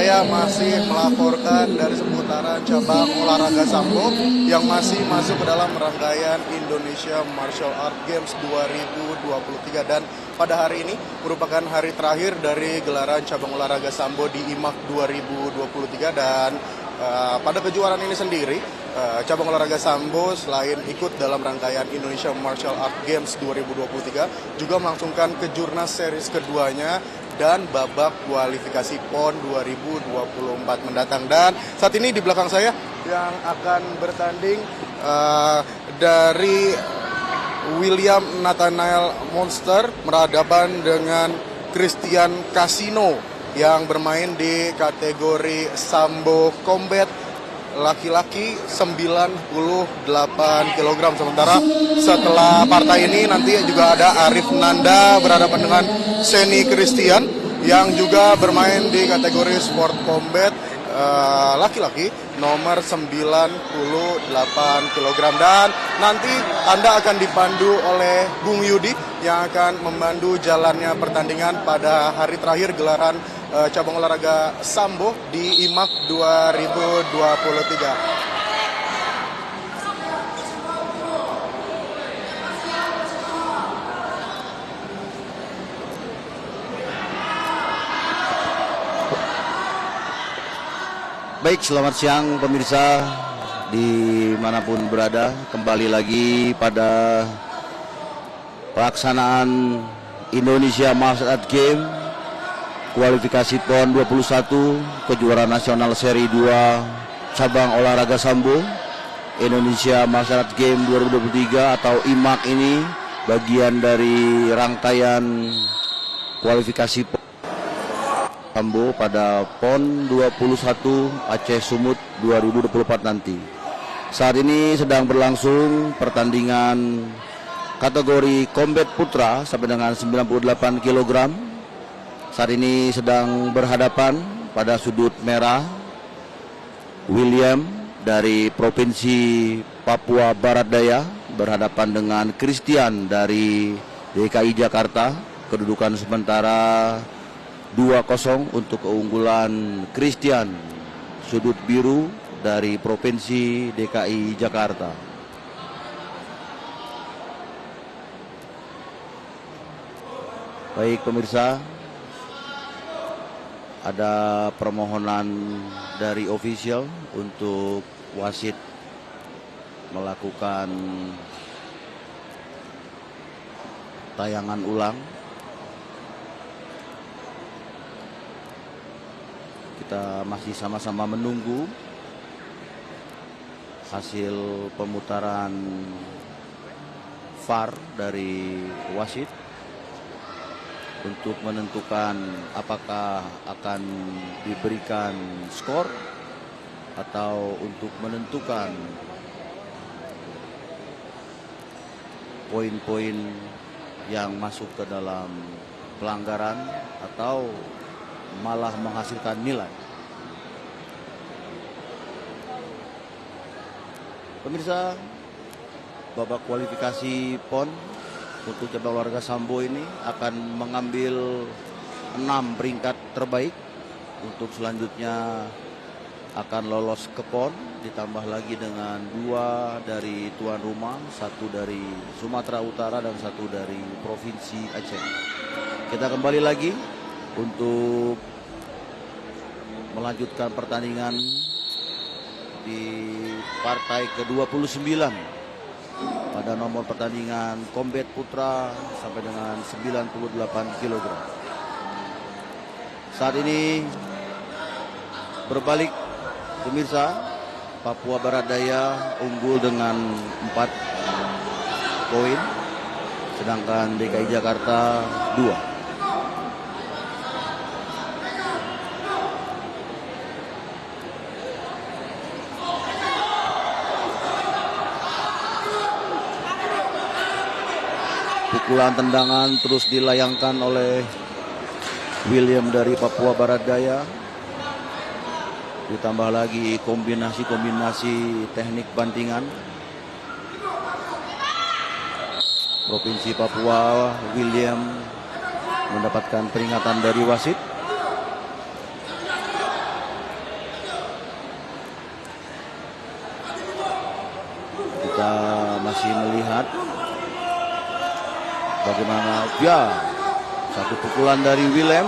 saya masih melaporkan dari seputaran cabang olahraga sambo yang masih masuk ke dalam rangkaian Indonesia Martial Art Games 2023, dan pada hari ini merupakan hari terakhir dari gelaran cabang olahraga sambo di IMAK 2023. Dan pada kejuaraan ini sendiri, cabang olahraga sambo selain ikut dalam rangkaian Indonesia Martial Art Games 2023 juga melangsungkan kejurnas series keduanya dan babak kualifikasi PON 2024 mendatang. Dan saat ini di belakang saya yang akan bertanding dari William Nathanael Monster berhadapan dengan Christian Casino yang bermain di kategori Sambo Combat laki-laki 98 kg. Sementara setelah partai ini nanti juga ada Arif Nanda berhadapan dengan Seni Christian yang juga bermain di kategori Sport Combat laki-laki nomor 98 kg. Dan nanti Anda akan dipandu oleh Bung Yudi yang akan memandu jalannya pertandingan pada hari terakhir gelaran cabang olahraga sambo di IMAK 2023. Baik, selamat siang pemirsa dimanapun berada. Kembali lagi pada pelaksanaan Indonesia Martial Art Game kualifikasi PON 21 kejuaraan nasional seri 2 cabang olahraga sambo Indonesia Martial Art Game 2023 atau IMAK. Ini bagian dari rangkaian kualifikasi sambo pada PON 21 Aceh Sumut 2024 nanti. Saat ini sedang berlangsung pertandingan kategori Combat Putra sampai dengan 98 kg. Saat ini sedang berhadapan pada sudut merah William dari Provinsi Papua Barat Daya berhadapan dengan Christian dari DKI Jakarta. Kedudukan sementara 2-0 untuk keunggulan Christian, sudut biru dari Provinsi DKI Jakarta. Baik pemirsa, ada permohonan dari official untuk wasit melakukan tayangan ulang. Kita masih sama-sama menunggu hasil pemutaran VAR dari wasit untuk menentukan apakah akan diberikan skor atau untuk menentukan poin-poin yang masuk ke dalam pelanggaran atau malah menghasilkan nilai. Pemirsa, babak kualifikasi PON untuk cabang olahraga sambo ini akan mengambil 6 peringkat terbaik untuk selanjutnya akan lolos ke PON, ditambah lagi dengan 2 dari tuan rumah, 1 dari Sumatera Utara dan 1 dari Provinsi Aceh. Kita kembali lagi untuk melanjutkan pertandingan di partai ke-29 pada nomor pertandingan Combat Putra sampai dengan 98 kg. Saat ini berbalik pemirsa, Papua Barat Daya unggul dengan 4 poin, sedangkan DKI Jakarta 2. Pukulan tendangan terus dilayangkan oleh William dari Papua Barat Daya. Ditambah lagi kombinasi teknik bantingan. Provinsi Papua, William mendapatkan peringatan dari wasit. masih melihat bagaimana satu pukulan dari Willem.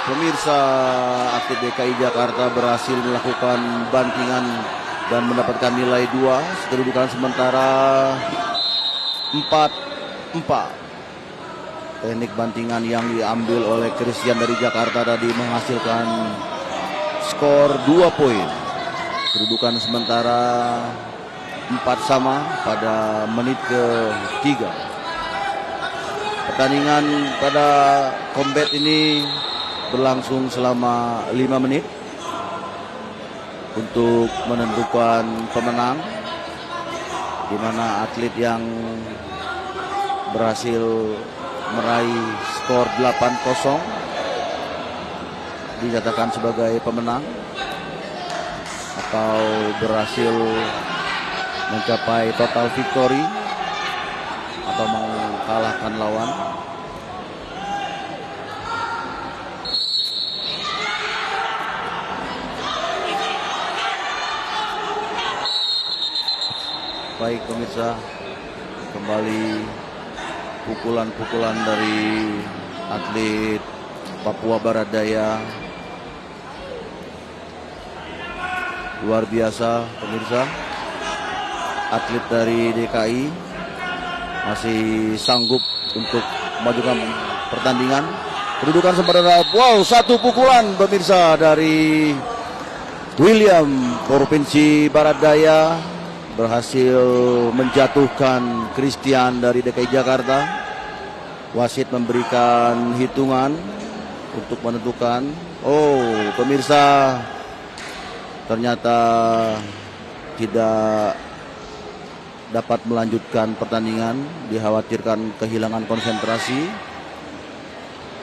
Pemirsa, atlet DKI Jakarta berhasil melakukan bantingan dan mendapatkan nilai 2. Kedudukan sementara 4-4. Teknik bantingan yang diambil oleh Christian dari Jakarta tadi menghasilkan skor 2 poin. Kedudukan sementara 4 sama pada menit ke-3. Pertandingan pada combat ini berlangsung selama 5 menit untuk menentukan pemenang, di mana atlet yang berhasil meraih skor 8-0 dinyatakan sebagai pemenang atau berhasil mencapai total victory atau mengalahkan lawan. Baik pemirsa, kembali pukulan-pukulan dari atlet Papua Barat Daya. Luar biasa pemirsa, atlet dari DKI masih sanggup untuk memajukan pertandingan. Kedudukan sementara satu pukulan pemirsa dari William Provinsi Barat Daya berhasil menjatuhkan Christian dari DKI Jakarta. Wasit memberikan hitungan untuk menentukan. Pemirsa, ternyata tidak dapat melanjutkan pertandingan, dikhawatirkan kehilangan konsentrasi.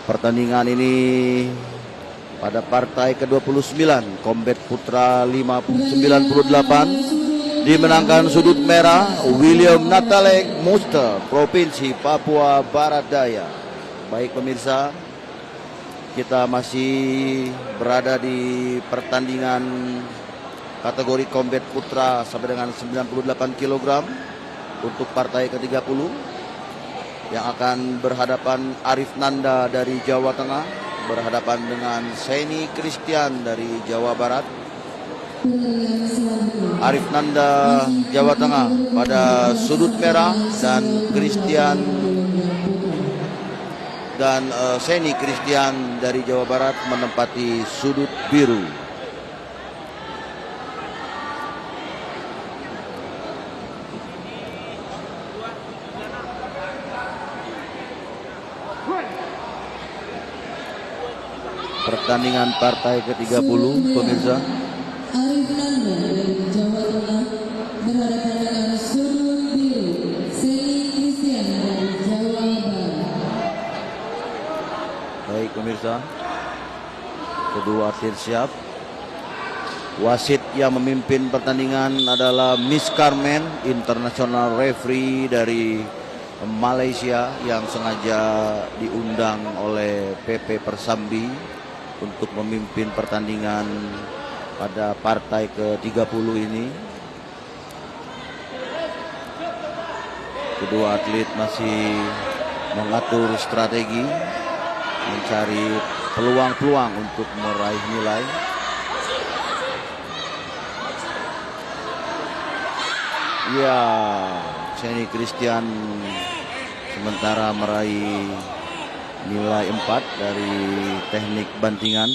Pertandingan ini pada partai ke-29 Combat Putra 98 dimenangkan sudut merah William Natalek Monster Provinsi Papua Barat Daya. Baik pemirsa, kita masih berada di pertandingan kategori Combat Putra sampai dengan 98 kg untuk partai ke-30 yang akan berhadapan Arif Nanda dari Jawa Tengah berhadapan dengan Seni Christian dari Jawa Barat. Arif Nanda Jawa Tengah pada sudut merah dan Christian dan Seni Christian dari Jawa Barat menempati sudut biru. Pertandingan partai ke-30 pemirsa. Arif Nanda dari Jawa Tengah berhadapan dengan sudut biru Seni Christian dari Jawa Barat. Baik pemirsa, kedua atlet siap. Wasit yang memimpin pertandingan adalah Miss Carmen, international referee dari Malaysia yang sengaja diundang oleh PP Persambi untuk memimpin pertandingan pada partai ke-30 ini. Kedua atlet masih mengatur strategi, mencari peluang-peluang untuk meraih nilai. Seni Christian sementara meraih nilai 4 dari teknik bantingan.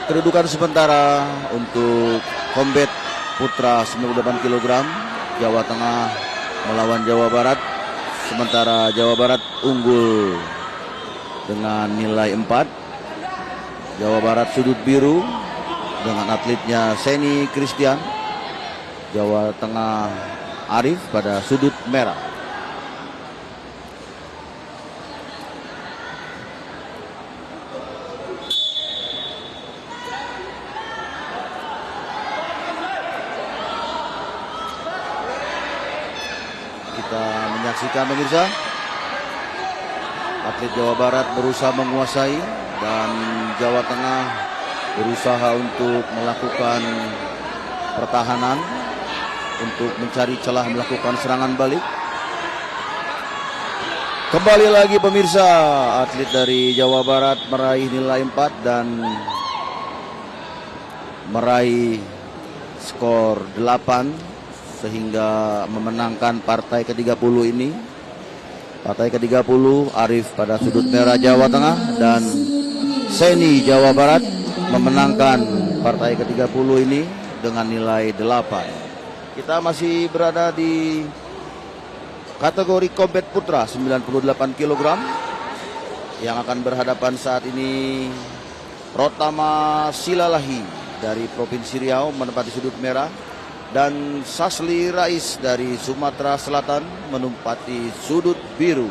Kedudukan sementara untuk Combat Putra 98 kg Jawa Tengah melawan Jawa Barat. Sementara Jawa Barat unggul dengan nilai 4. Jawa Barat sudut biru dengan atletnya Seni Christian. Jawa Tengah Arif pada sudut merah. saksikan pemirsa. Atlet Jawa Barat berusaha menguasai dan Jawa Tengah berusaha untuk melakukan pertahanan untuk mencari celah melakukan serangan balik. Kembali lagi pemirsa, atlet dari Jawa Barat meraih nilai 4 dan meraih skor 8 sehingga memenangkan partai ke-30 ini. Partai ke-30 Arif pada sudut merah Jawa Tengah dan Seni Jawa Barat memenangkan partai ke-30 ini dengan nilai 8. Kita masih berada di kategori Combat Putra 98 kg yang akan berhadapan saat ini Rotama Silalahi dari Provinsi Riau menempati sudut merah dan Sasli Rais dari Sumatera Selatan menempati sudut biru.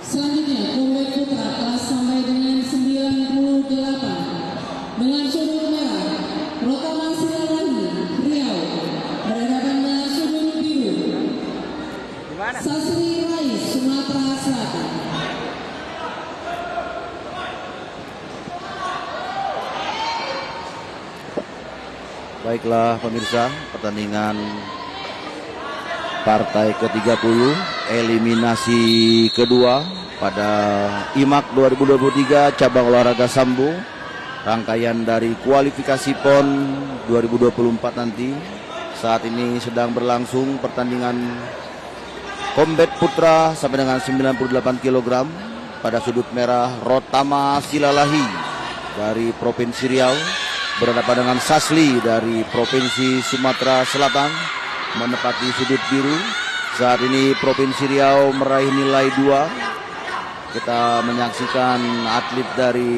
Selanjutnya Combat Putra kelas sampai dengan 98 dengan sudut merah Rotama Silalahi Riau berhadapan dengan sudut biru Sasli Rais Sumatera Selatan. Baiklah pemirsa, pertandingan partai ke-30 eliminasi kedua pada IMAK 2023 cabang olahraga sambo, rangkaian dari kualifikasi PON 2024 nanti. Saat ini sedang berlangsung pertandingan Combat Putra sampai dengan 98 kg. Pada sudut merah Rotama Silalahi dari Provinsi Riau berhadapan dengan Sasli dari Provinsi Sumatera Selatan menempati sudut biru. Saat ini Provinsi Riau meraih nilai 2. Kita menyaksikan atlet dari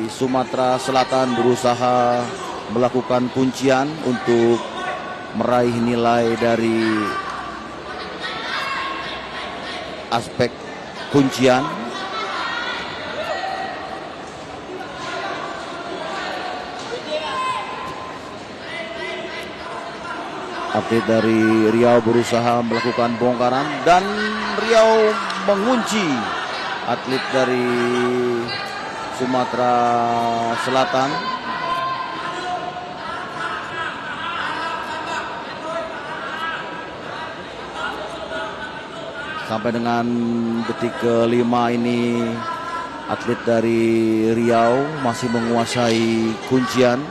Sumatera Selatan berusaha melakukan kuncian untuk meraih nilai dari aspek kuncian. Atlet dari Riau berusaha melakukan bongkaran dan Riau mengunci atlet dari Sumatera Selatan. Sampai dengan detik ke-5 ini atlet dari Riau masih menguasai kuncian.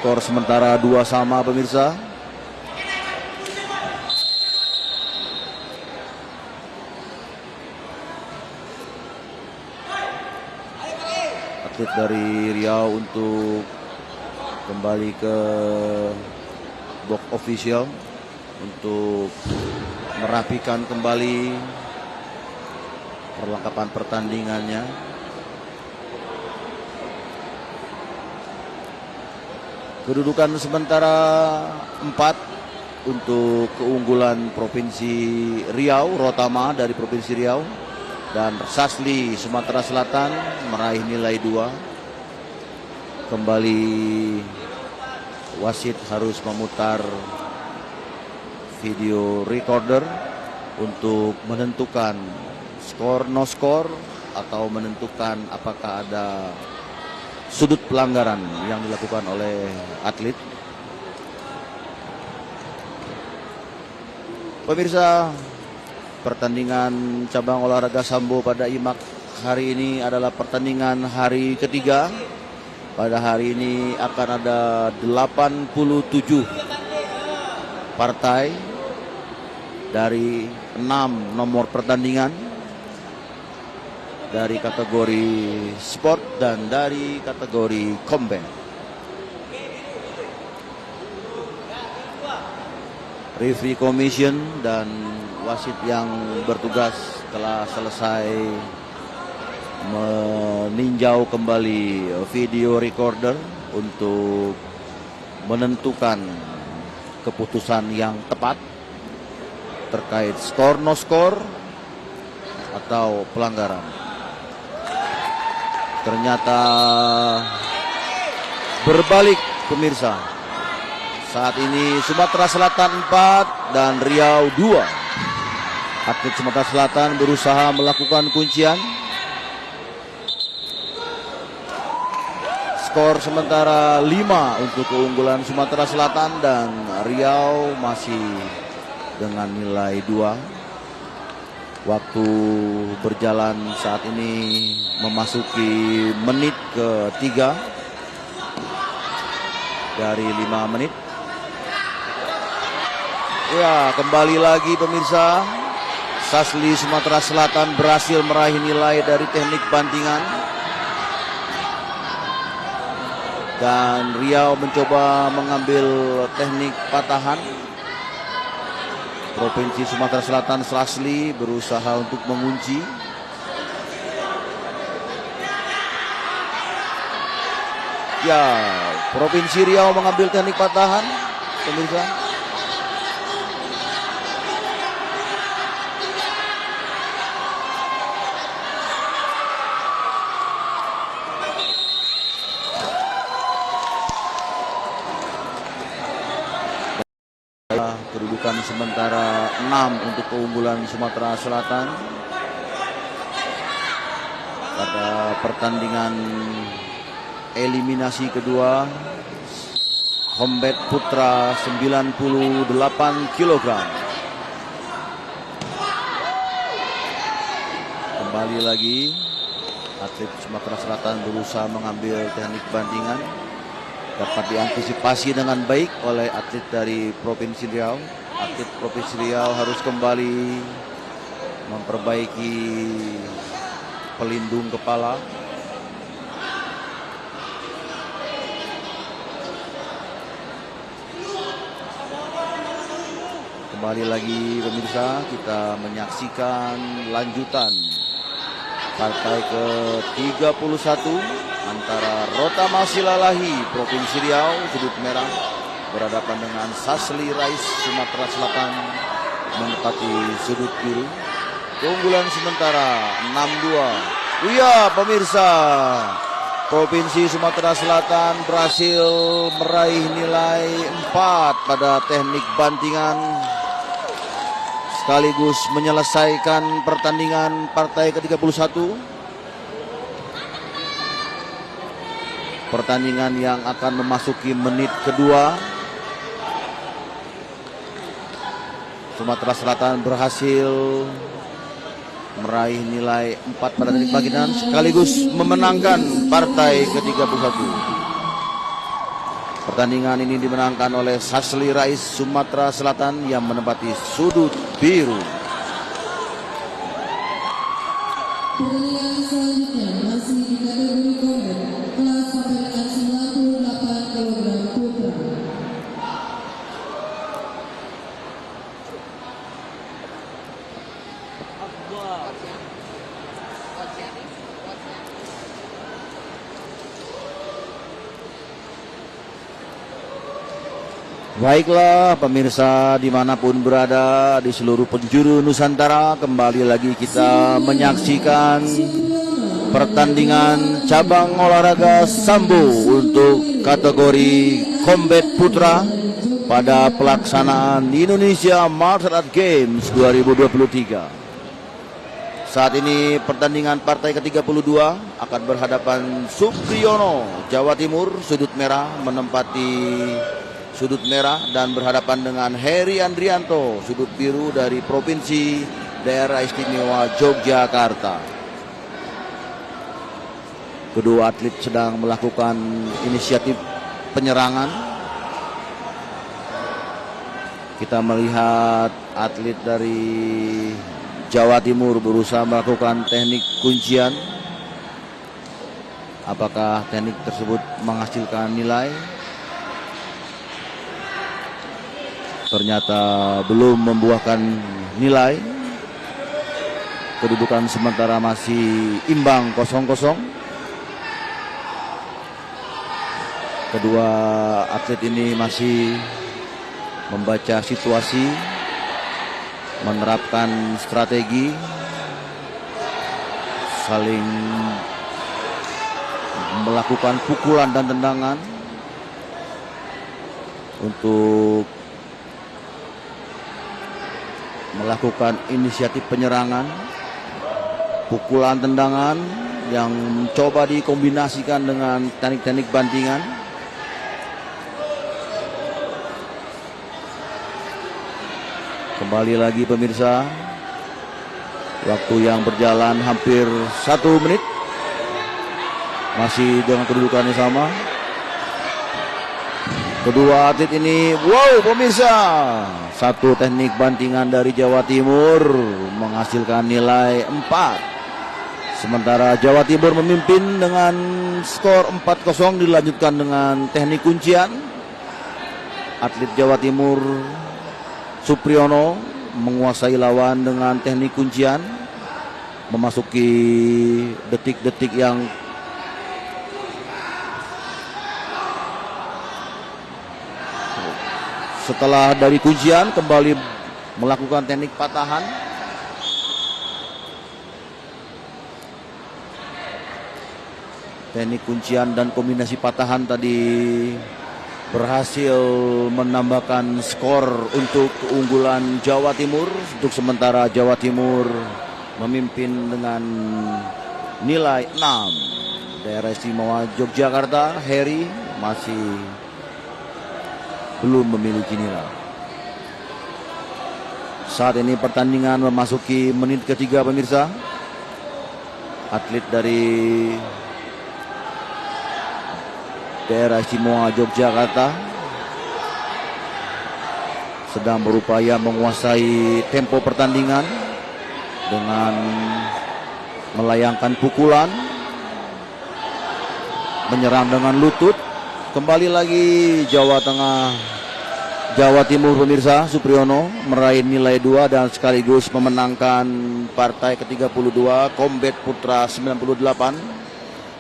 Skor sementara 2 sama pemirsa. Atlet dari Riau untuk kembali ke box official untuk merapikan kembali perlengkapan pertandingannya. Kedudukan sementara 4 untuk keunggulan Provinsi Riau, Rotama dari Provinsi Riau dan Sasli Sumatera Selatan meraih nilai 2. Kembali wasit harus memutar video recorder untuk menentukan skor no skor atau menentukan apakah ada sudut pelanggaran yang dilakukan oleh atlet. Pemirsa, pertandingan cabang olahraga sambo pada IMAK hari ini adalah pertandingan hari ketiga. Pada hari ini akan ada 87 partai dari 6 nomor pertandingan dari kategori sport dan dari kategori combat. Referee commission dan wasit yang bertugas telah selesai meninjau kembali video recorder untuk menentukan keputusan yang tepat terkait skor no skor atau pelanggaran. Ternyata berbalik pemirsa. Saat ini Sumatera Selatan 4 dan Riau 2. Atlet Sumatera Selatan berusaha melakukan kuncian. Skor sementara 5 untuk keunggulan Sumatera Selatan dan Riau masih dengan nilai 2. Waktu berjalan saat ini memasuki menit ke-3 dari 5 menit. Ya, kembali lagi pemirsa, Sasli Sumatera Selatan berhasil meraih nilai dari teknik bantingan. Dan Riau mencoba mengambil teknik patahan. Provinsi Sumatera Selatan Sasli berusaha untuk mengunci. Ya, Provinsi Riau mengambil teknik patahan, pemirsa. Kedudukan sementara 6 untuk keunggulan Sumatera Selatan pada pertandingan eliminasi kedua Kombat Putra 98 kg. Kembali lagi atlet Sumatera Selatan berusaha mengambil teknik bantingan. Dapat diantisipasi dengan baik oleh atlet dari Provinsi Riau. Atlet Provinsi Riau harus kembali memperbaiki pelindung kepala. Kembali lagi pemirsa, kita menyaksikan lanjutan partai ke-31 antara Rotama Silalahi Provinsi Riau sudut merah berhadapan dengan Sasli Rais Sumatera Selatan menempati sudut biru. Keunggulan sementara 6-2. Iya pemirsa, Provinsi Sumatera Selatan berhasil meraih nilai 4 pada teknik bantingan sekaligus menyelesaikan pertandingan partai ke-31. Pertandingan yang akan memasuki menit kedua. Sumatera Selatan berhasil meraih nilai 4 pada teknik bantingan sekaligus memenangkan partai ke-31. Pertandingan ini dimenangkan oleh Sasli Rais Sumatera Selatan yang menempati sudut biru. Pertandingan selanjutnya masih di kategori kombat kelas sampai dengan 98 kg putra. Baiklah pemirsa dimanapun berada di seluruh penjuru Nusantara, kembali lagi kita menyaksikan pertandingan cabang olahraga sambo untuk kategori Kombat Putra pada pelaksanaan Indonesia Martial Arts Games 2023. Saat ini pertandingan partai ke-32 akan berhadapan Supriyono Jawa Timur sudut merah menempati sudut merah dan berhadapan dengan Heri Andrianto sudut biru dari Provinsi Daerah Istimewa Yogyakarta. Kedua atlet sedang melakukan inisiatif penyerangan. Kita melihat atlet dari Jawa Timur berusaha melakukan teknik kuncian. Apakah teknik tersebut menghasilkan nilai? Ternyata belum membuahkan nilai. Kedudukan sementara masih imbang 0-0. Kedua atlet ini masih membaca situasi, menerapkan strategi, saling melakukan pukulan dan tendangan untuk melakukan inisiatif penyerangan, pukulan tendangan yang coba dikombinasikan dengan teknik-teknik bantingan. Kembali lagi pemirsa, waktu yang berjalan hampir 1 menit, masih dengan kedudukan yang sama. Kedua atlet ini, wow pemirsa, satu teknik bantingan dari Jawa Timur menghasilkan nilai 4. Sementara Jawa Timur memimpin dengan skor 4-0, dilanjutkan dengan teknik kuncian. Atlet Jawa Timur Supriyono menguasai lawan dengan teknik kuncian, memasuki detik-detik yang setelah dari kuncian kembali melakukan teknik patahan. Teknik kuncian dan kombinasi patahan tadi berhasil menambahkan skor untuk keunggulan Jawa Timur. Untuk sementara Jawa Timur memimpin dengan nilai 6. Daerah Istimewa Yogyakarta, Heri masih belum memiliki nilai. Saat ini pertandingan memasuki menit ketiga pemirsa. Atlet dari Daerah Istimewa Yogyakarta sedang berupaya menguasai tempo pertandingan dengan melayangkan pukulan, menyerang dengan lutut. Kembali lagi Jawa Timur pemirsa, Supriyono meraih nilai 2 dan sekaligus memenangkan partai ke-32 Combat Putra 98.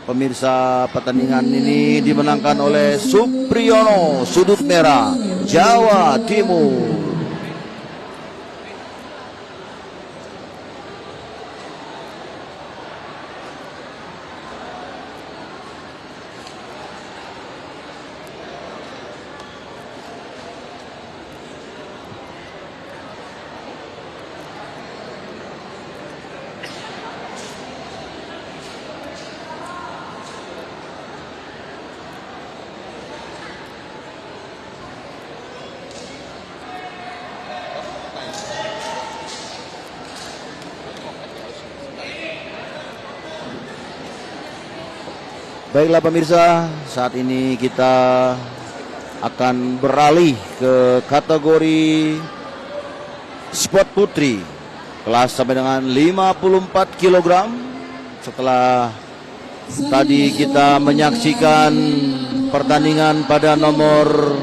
Pemirsa, pertandingan ini dimenangkan oleh Supriyono, sudut merah, Jawa Timur. Baiklah pemirsa, saat ini kita akan beralih ke kategori sport putri kelas sampai dengan 54 kg. Setelah tadi kita menyaksikan pertandingan pada nomor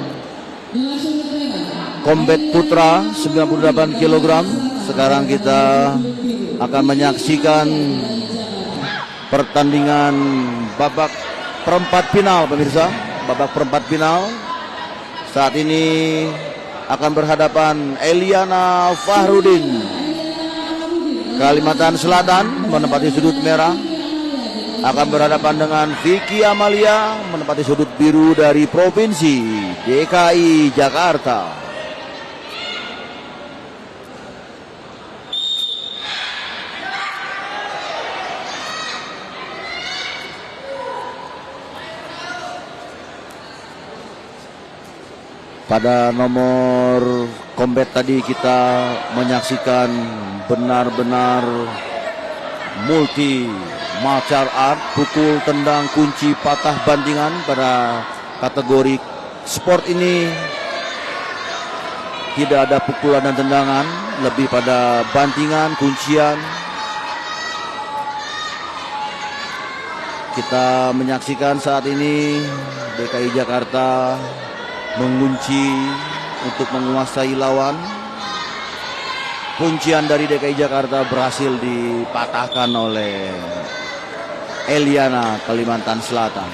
Combat Putra 98 kg, sekarang kita akan menyaksikan pertandingan babak perempat final pemirsa. Babak perempat final saat ini akan berhadapan Eliana Fahrudin, Kalimantan Selatan, menempati sudut merah, akan berhadapan dengan Vicky Amalia menempati sudut biru dari Provinsi DKI Jakarta. Pada nomor combat tadi kita menyaksikan benar-benar multi martial art, pukul, tendang, kunci, patah, bantingan. Pada kategori sport ini tidak ada pukulan dan tendangan, lebih pada bantingan, kuncian. Kita menyaksikan saat ini DKI Jakarta mengunci untuk menguasai lawan. Kuncian dari DKI Jakarta berhasil dipatahkan oleh Eliana Kalimantan Selatan.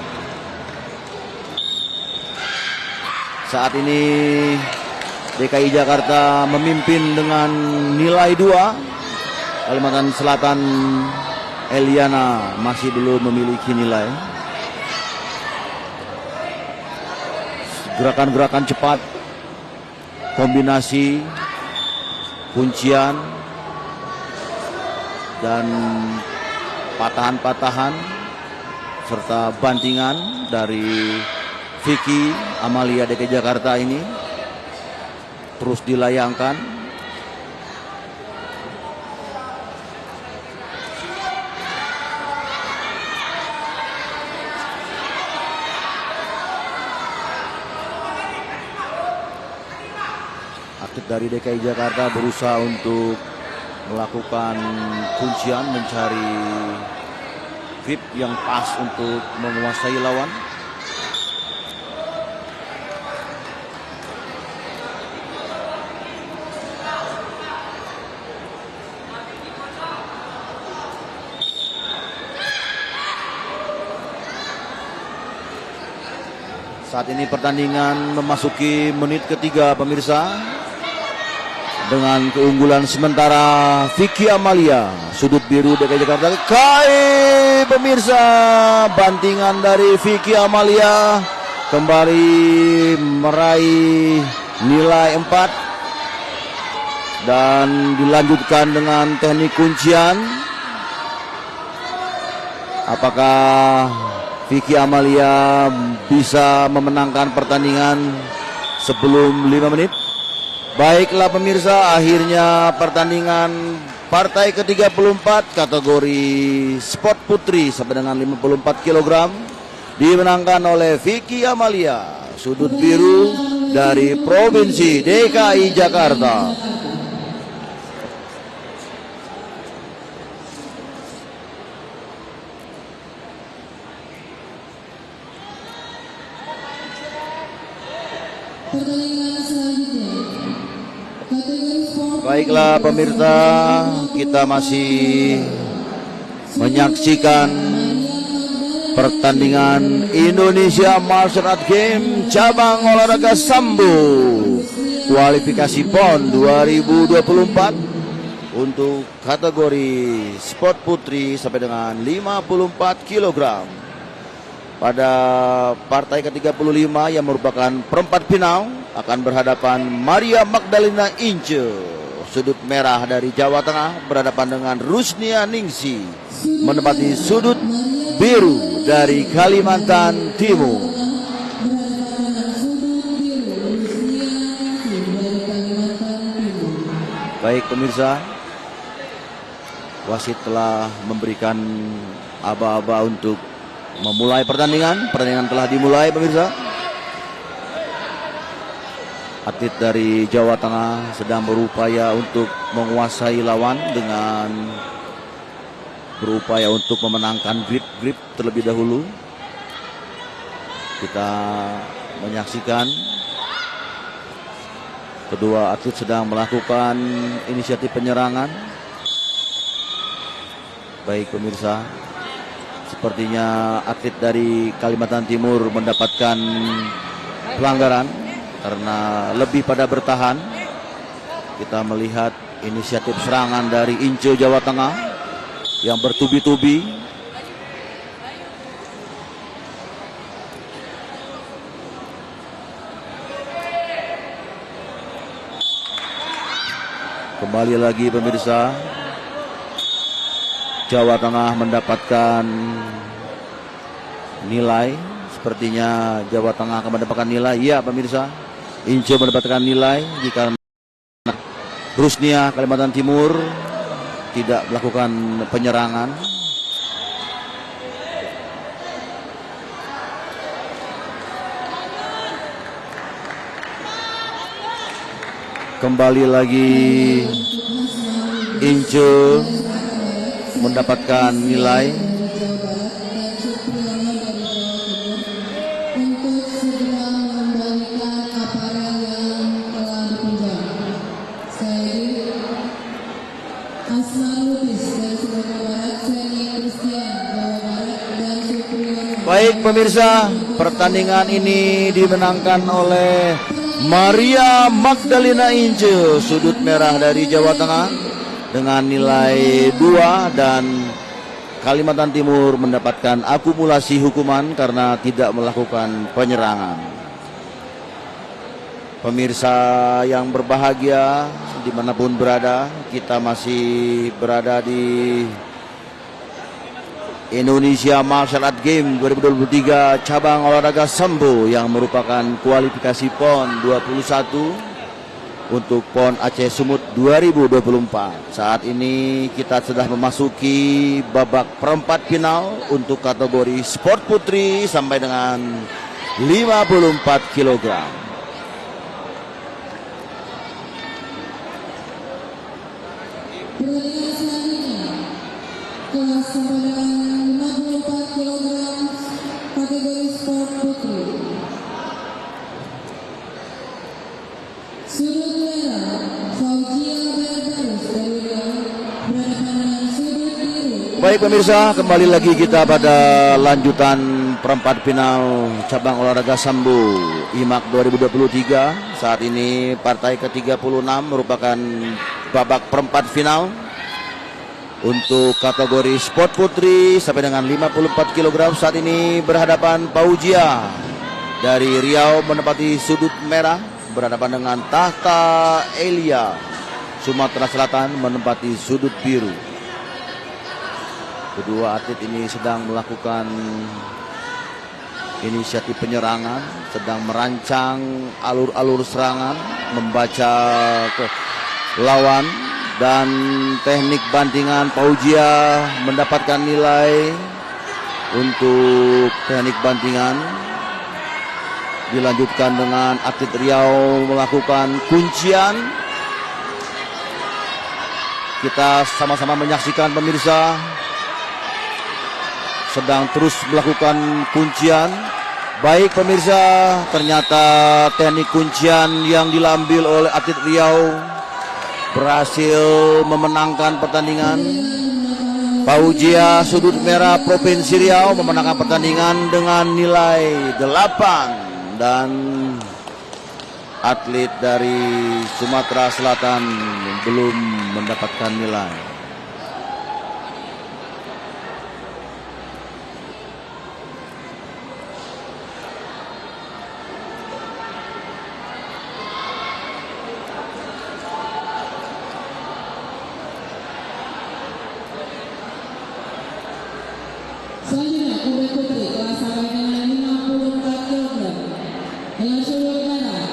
Saat ini DKI Jakarta memimpin dengan nilai 2. Kalimantan Selatan Eliana masih belum memiliki nilai. Gerakan-gerakan cepat kombinasi, kuncian, dan patahan-patahan serta bantingan dari Vicky Amalia DKI Jakarta ini terus dilayangkan. Atlet dari DKI Jakarta berusaha untuk melakukan kuncian, mencari grip yang pas untuk menguasai lawan. Saat ini pertandingan memasuki menit ketiga, pemirsa, dengan keunggulan sementara Vicky Amalia, sudut biru DKI Jakarta. Pemirsa, bantingan dari Vicky Amalia kembali meraih nilai 4 dan dilanjutkan dengan teknik kuncian. Apakah Vicky Amalia bisa memenangkan pertandingan sebelum 5 menit? Baiklah pemirsa, akhirnya pertandingan partai ke-34 kategori sport putri sampai dengan 54 kg dimenangkan oleh Vicky Amalia, sudut biru dari Provinsi DKI Jakarta. Pertandingan selanjutnya, kategori sport. Baiklah pemirsa, kita masih menyaksikan pertandingan Indonesia Martial Art Game cabang olahraga sambo kualifikasi PON 2024 untuk kategori sport putri sampai dengan 54 kg. Pada partai ke-35 yang merupakan perempat final akan berhadapan Maria Magdalena Ince, sudut merah dari Jawa Tengah, berhadapan dengan Rusnia Ningsi menempati sudut biru dari Kalimantan Timur. Baik pemirsa, wasit telah memberikan aba-aba untuk memulai pertandingan. Pertandingan telah dimulai pemirsa. Atlet dari Jawa Tengah sedang berupaya untuk menguasai lawan dengan berupaya untuk memenangkan grip terlebih dahulu. Kita menyaksikan kedua atlet sedang melakukan inisiatif penyerangan. Baik pemirsa, sepertinya atlet dari Kalimantan Timur mendapatkan pelanggaran karena lebih pada bertahan. Kita melihat inisiatif serangan dari Ince Jawa Tengah yang bertubi-tubi. Kembali lagi pemirsa, Jawa Tengah mendapatkan nilai. Sepertinya Jawa Tengah akan mendapatkan nilai. Ya pemirsa, Ince mendapatkan nilai jika Rusnia Kalimantan Timur tidak melakukan penyerangan. Kembali lagi Ince mendapatkan nilai. Untuk segera mengembalikan aparel yang telah dipinjam. Sekali lagi, Asman Lubis dari Sumatera Barat, Seni Christian Jawa Barat, dan Supriyono. Baik pemirsa, pertandingan ini dimenangkan oleh Maria Magdalena Ince, sudut merah dari Jawa Tengah, dengan nilai 2, dan Kalimantan Timur mendapatkan akumulasi hukuman karena tidak melakukan penyerangan. Pemirsa yang berbahagia dimanapun berada, kita masih berada di Indonesia Martial Art Game 2023 cabang olahraga Sambo yang merupakan kualifikasi PON 21 untuk PON Aceh Sumut 2024. Saat ini kita sudah memasuki babak perempat final untuk kategori sport putri sampai dengan 54 kg. Pertandingan selanjutnya kelas sampai dengan 54 kg kategori sport putri. Sudut merah Fauzia Berbarus dari Riau berhadapan dengan sudut biru. Baik pemirsa, kembali lagi kita pada lanjutan perempat final cabang olahraga Sambo IMAK 2023. Saat ini partai ke-36 merupakan babak perempat final untuk kategori sport putri sampai dengan 54 kg. Saat ini berhadapan Fauzia dari Riau menempati sudut merah, berhadapan dengan Tahta Elia Sumatera Selatan menempati sudut biru. Kedua atlet ini sedang melakukan inisiatif penyerangan, sedang merancang alur-alur serangan, membaca ke lawan, dan teknik bantingan Fauzia mendapatkan nilai untuk teknik bantingan. Dilanjutkan dengan atlet Riau melakukan kuncian. Kita sama-sama menyaksikan pemirsa sedang terus melakukan kuncian. Baik pemirsa, ternyata teknik kuncian yang diambil oleh atlet Riau berhasil memenangkan pertandingan. Fauzia sudut merah Provinsi Riau memenangkan pertandingan dengan nilai 8, dan atlet dari Sumatera Selatan belum mendapatkan nilai. Selanjutnya kombat putri kelas sampai dengan 54 kg dengan sudut merah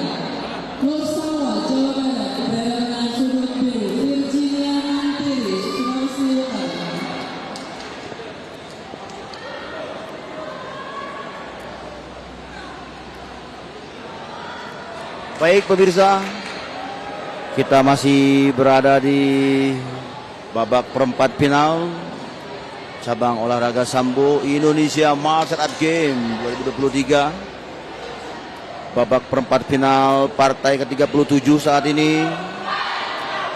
Lorsawa Jawa Barat berhadapan dengan sudut biru Virginia Mantiri Sulawesi Utara. Baik pemirsa, kita masih berada di babak perempat final cabang olahraga Sambo Indonesia Martial Art Game 2023. Babak perempat final partai ke-37 saat ini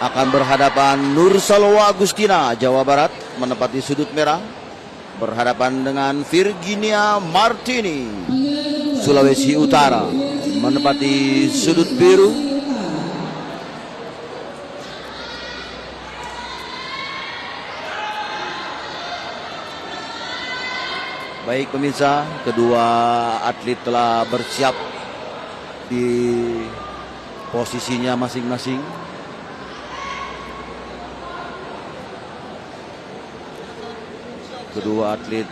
akan berhadapan Nur Salwa Agustina Jawa Barat menempati sudut merah, berhadapan dengan Virginia Martini Sulawesi Utara menempati sudut biru. Baik pemirsa, kedua atlet telah bersiap di posisinya masing-masing. Kedua atlet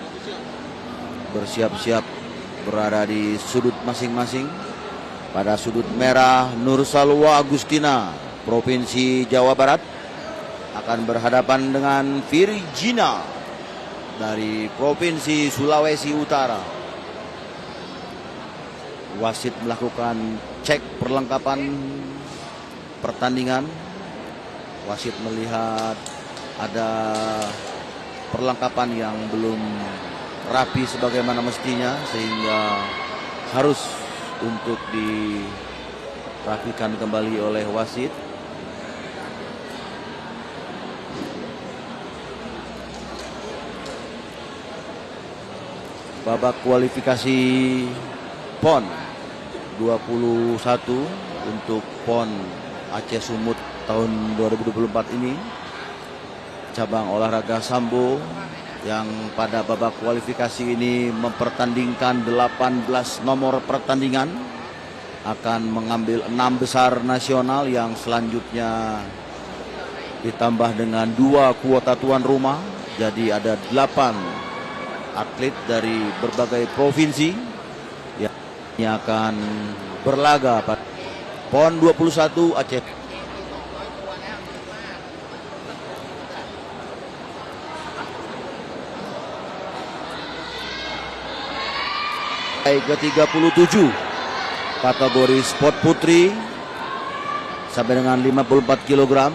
bersiap-siap berada di sudut masing-masing. Pada sudut merah Nur Salwa Agustina Provinsi Jawa Barat akan berhadapan dengan Virginia dari Provinsi Sulawesi Utara. Wasit melakukan cek perlengkapan pertandingan. Wasit melihat ada perlengkapan yang belum rapi sebagaimana mestinya, sehingga harus untuk dirapikan kembali oleh wasit. Babak kualifikasi PON 21 untuk PON Aceh Sumut tahun 2024 ini, cabang olahraga Sambo yang pada babak kualifikasi ini mempertandingkan 18 nomor pertandingan akan mengambil 6 besar nasional yang selanjutnya ditambah dengan 2 kuota tuan rumah. Jadi ada 8 atlet dari berbagai provinsi yang akan berlaga pada PON 21 Aceh. Ke-37 kategori sport putri sampai dengan 54 kg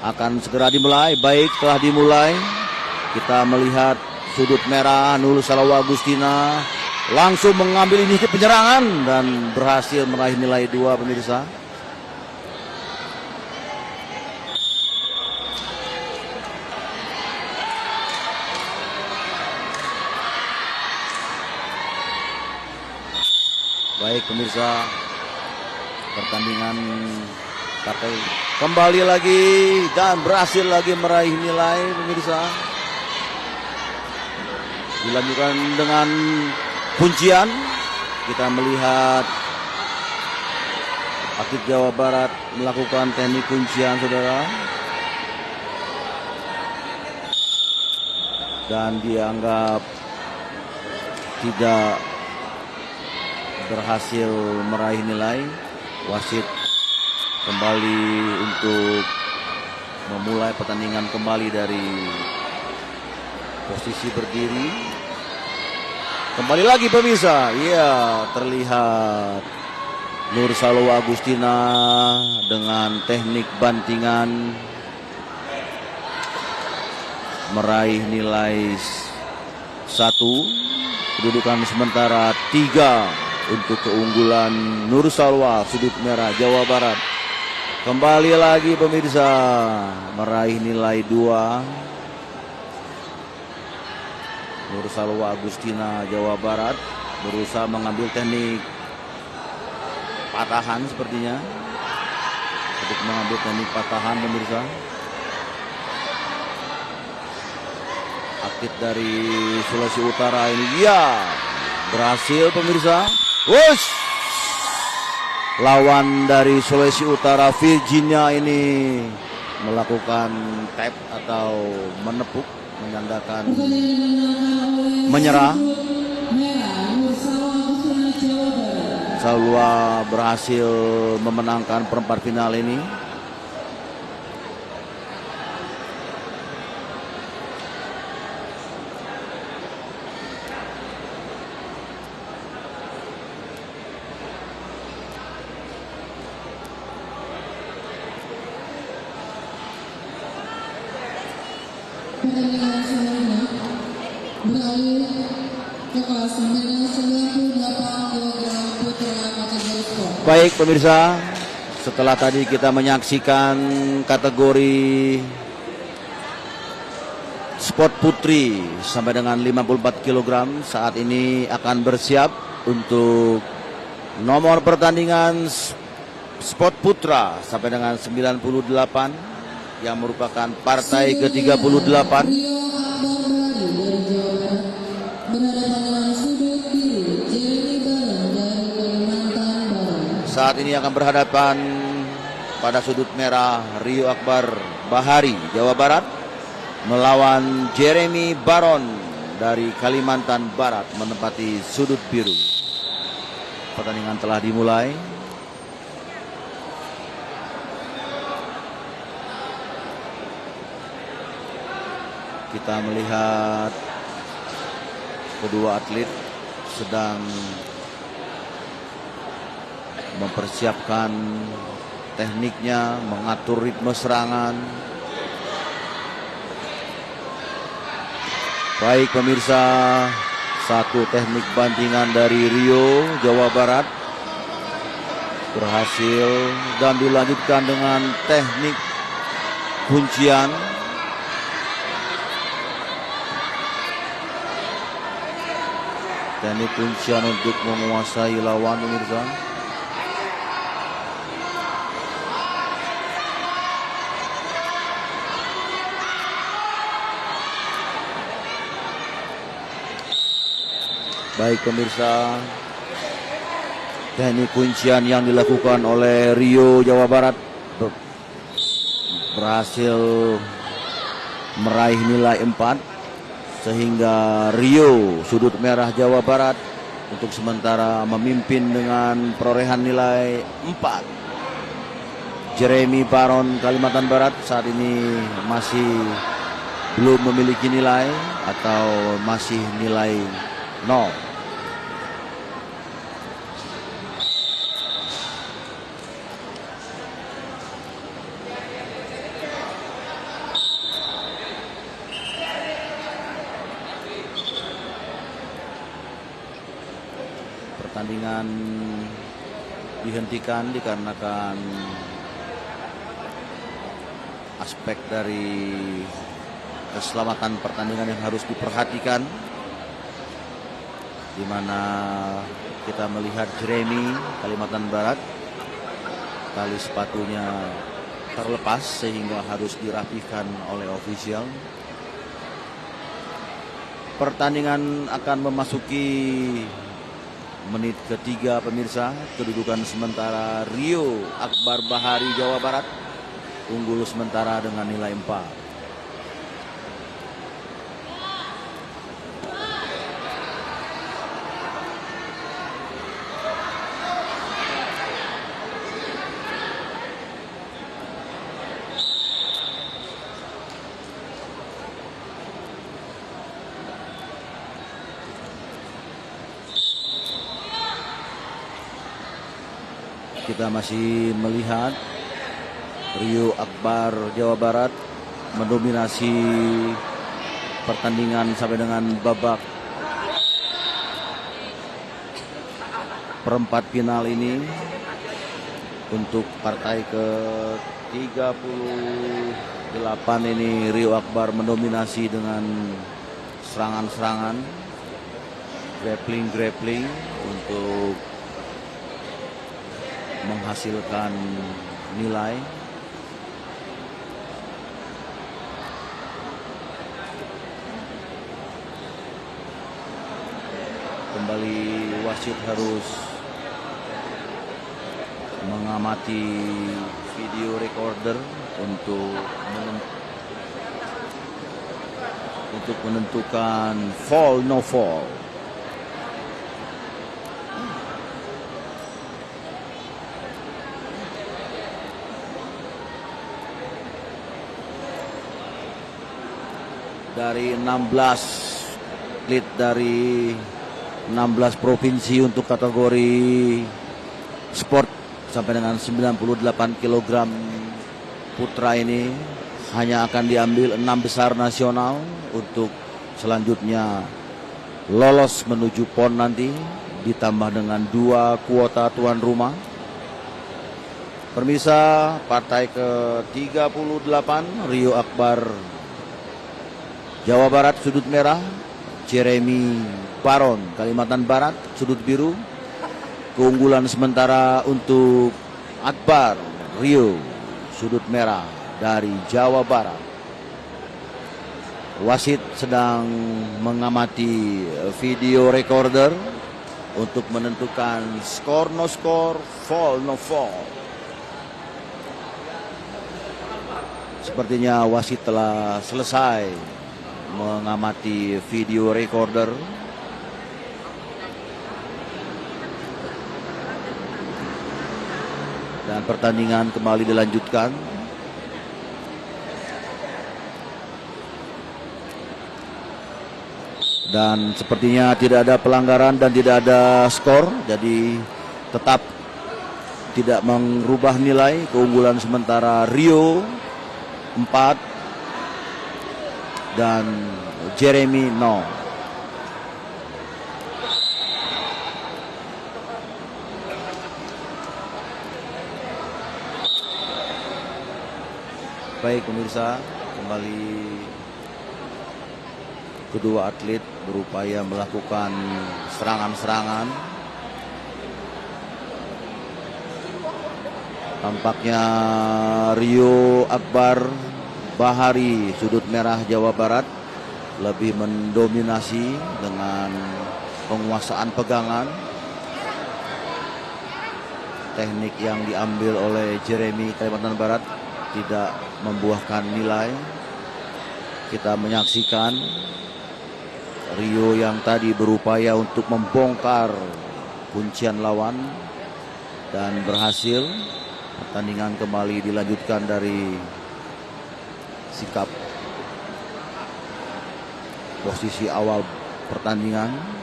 akan segera dimulai. Baik, telah dimulai. Kita melihat sudut merah Nur Salawa Agustina langsung mengambil inisiatif penyerangan dan berhasil meraih nilai 2, pemirsa. Baik, pemirsa, pertandingan partai kembali lagi dan berhasil lagi meraih nilai, pemirsa. Dilanjutkan dengan kuncian. Kita melihat atlet Jawa Barat melakukan teknik kuncian, saudara, dan dianggap tidak berhasil meraih nilai. Wasit kembali untuk memulai pertandingan kembali dari posisi berdiri. Kembali lagi, pemirsa. Iya, terlihat Nur Salawa Agustina dengan teknik bantingan meraih nilai 1. Kedudukan sementara 3 untuk keunggulan Nur Salawa sudut merah Jawa Barat. Kembali lagi, pemirsa, meraih nilai 2. Nur Salawa Agustina Jawa Barat berusaha mengambil teknik patahan sepertinya. Untuk mengambil teknik patahan, pemirsa. Atlet dari Sulawesi Utara ini berhasil, pemirsa. Wush! Lawan dari Sulawesi Utara, Virginia, ini melakukan tap atau menepuk, menandakan menyerah. Salawa berhasil memenangkan perempat final ini. Pertandingan selanjutnya beralih ke kelas 98 kg putra kategori sport. Baik, pemirsa, setelah tadi kita menyaksikan kategori sport putri sampai dengan 54 kg, saat ini akan bersiap untuk nomor pertandingan sport putra sampai dengan 98 yang merupakan partai ke-38. Rio Akbar berlari dari Jawa Barat berhadapan dengan sudut biru Jeremy Baron dari Kalimantan Barat. Saat ini akan berhadapan pada sudut merah Rio Akbar Bahari Jawa Barat melawan Jeremy Baron dari Kalimantan Barat menempati sudut biru. Pertandingan telah dimulai. Kita melihat kedua atlet sedang mempersiapkan tekniknya, mengatur ritme serangan. Baik, pemirsa, satu teknik bantingan dari Rio Jawa Barat berhasil dan dilanjutkan dengan teknik kuncian. Teknik kuncian untuk menguasai lawan, pemirsa. Baik, pemirsa, Teknik kuncian yang dilakukan oleh Rio Jawa Barat berhasil meraih nilai 4, sehingga Rio sudut merah Jawa Barat untuk sementara memimpin dengan perolehan nilai 4. Jeremy Baron Kalimantan Barat saat ini masih belum memiliki nilai atau masih nilai 0. Pertandingan dihentikan dikarenakan aspek dari keselamatan pertandingan yang harus diperhatikan, di mana kita melihat Jeremy Kalimantan Barat tali sepatunya terlepas sehingga harus dirapikan oleh ofisial. Pertandingan akan memasuki menit ketiga pemirsa. Kedudukan sementara Rio Akbar Bahari Jawa Barat unggul sementara dengan nilai 4. Kita masih melihat Rio Akbar Jawa Barat mendominasi pertandingan sampai dengan babak perempat final ini. Untuk partai ke-38 ini Rio Akbar mendominasi dengan serangan-serangan, grappling untuk menghasilkan nilai. Kembali wasit harus mengamati video recorder untuk menentukan fall no fall. Dari 16 atlet dari 16 provinsi untuk kategori sport sampai dengan 98 kg putra ini hanya akan diambil 6 besar nasional untuk selanjutnya lolos menuju PON nanti, ditambah dengan 2 kuota tuan rumah. Pemirsa, partai ke-38 Rio Akbar Jawa Barat sudut merah, Jeremy Baron Kalimantan Barat sudut biru. Keunggulan sementara untuk Akbar Rio sudut merah dari Jawa Barat. Wasit sedang mengamati video recorder untuk menentukan skor no skor, fall no fall. Sepertinya wasit telah selesai mengamati video recorder. Dan pertandingan kembali dilanjutkan. Dan sepertinya tidak ada pelanggaran dan tidak ada skor, jadi tetap tidak merubah nilai. Keunggulan sementara Rio 4 dan Jeremy 0. Baik pemirsa, kembali kedua atlet berupaya melakukan serangan-serangan. Tampaknya Rio Akbar Bahari sudut merah Jawa Barat lebih mendominasi dengan penguasaan pegangan. teknik yang diambil oleh Jeremy Kalimantan Barat tidak membuahkan nilai. Kita menyaksikan Rio yang tadi berupaya untuk membongkar kuncian lawan dan berhasil. Pertandingan kembali dilanjutkan dari sikap posisi awal pertandingan.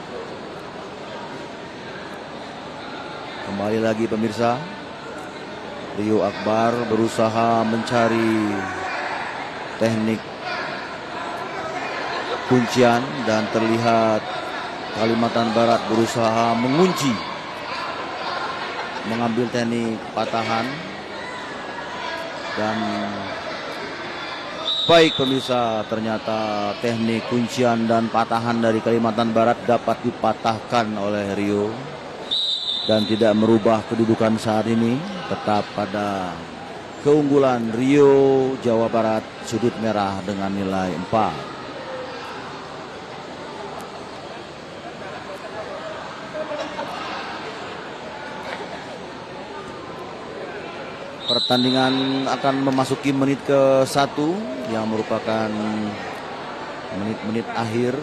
Kembali lagi pemirsa, Rio Akbar berusaha mencari teknik kuncian dan terlihat Kalimantan Barat berusaha mengunci, mengambil teknik patahan. Dan baik pemirsa, ternyata teknik kuncian dan patahan dari Kalimantan Barat dapat dipatahkan oleh Rio dan tidak merubah kedudukan saat ini, tetap pada keunggulan Rio Jawa Barat sudut merah dengan nilai 4. Pertandingan akan memasuki menit ke-1 yang merupakan menit-menit akhir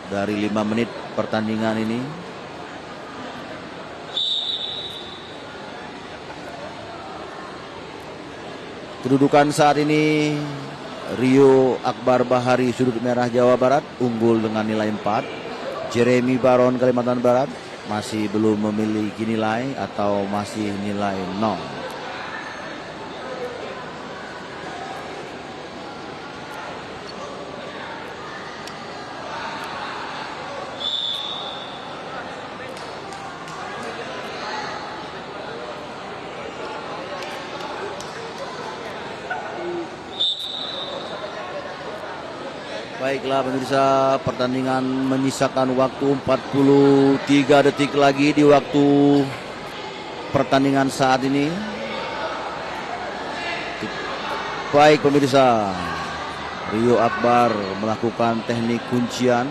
dari 5 menit pertandingan ini. Kedudukan saat ini Rio Akbar Bahari sudut merah Jawa Barat unggul dengan nilai 4. Jeremy Baron Kalimantan Barat masih belum memiliki nilai atau masih nilai 0. Baiklah pemirsa, pertandingan menyisakan waktu 43 detik lagi di waktu pertandingan saat ini. Baik pemirsa, Rio Akbar melakukan teknik kuncian.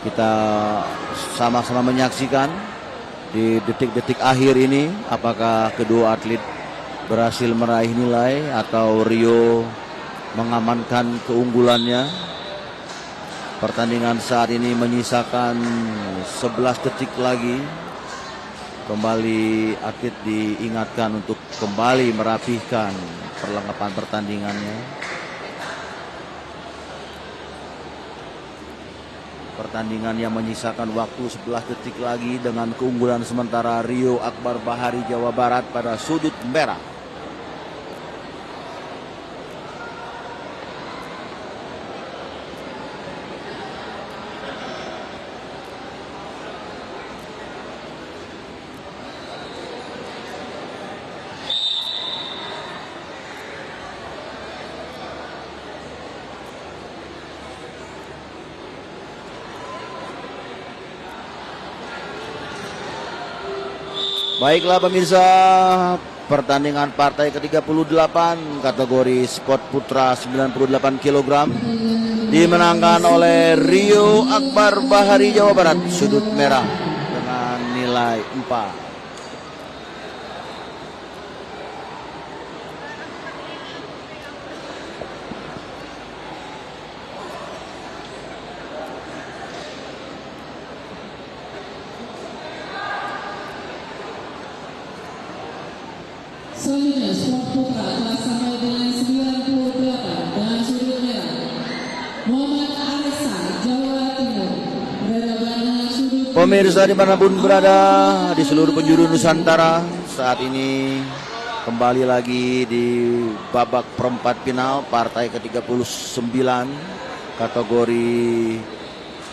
Kita sama-sama menyaksikan di detik-detik akhir ini apakah kedua atlet berhasil meraih nilai atau Rio mengamankan keunggulannya. Pertandingan saat ini menyisakan 11 detik lagi. Kembali atlet diingatkan untuk kembali merapihkan perlengkapan pertandingannya. Pertandingan yang menyisakan waktu 11 detik lagi dengan keunggulan sementara Rio Akbar Bahari Jawa Barat pada sudut merah. Baiklah pemirsa, pertandingan partai ke-38 kategori sport putra 98 kg dimenangkan oleh Rio Akbar Bahari Jawa Barat sudut merah dengan nilai 4. Selanjutnya sport putra telah sampai dengan 98 dan sudut merah Muhammad Arisa Jawa Timur berhadapan dengan sudut. Pemirsa dimanapun berada di seluruh penjuru Nusantara, saat ini kembali lagi di babak perempat final partai ke-39 kategori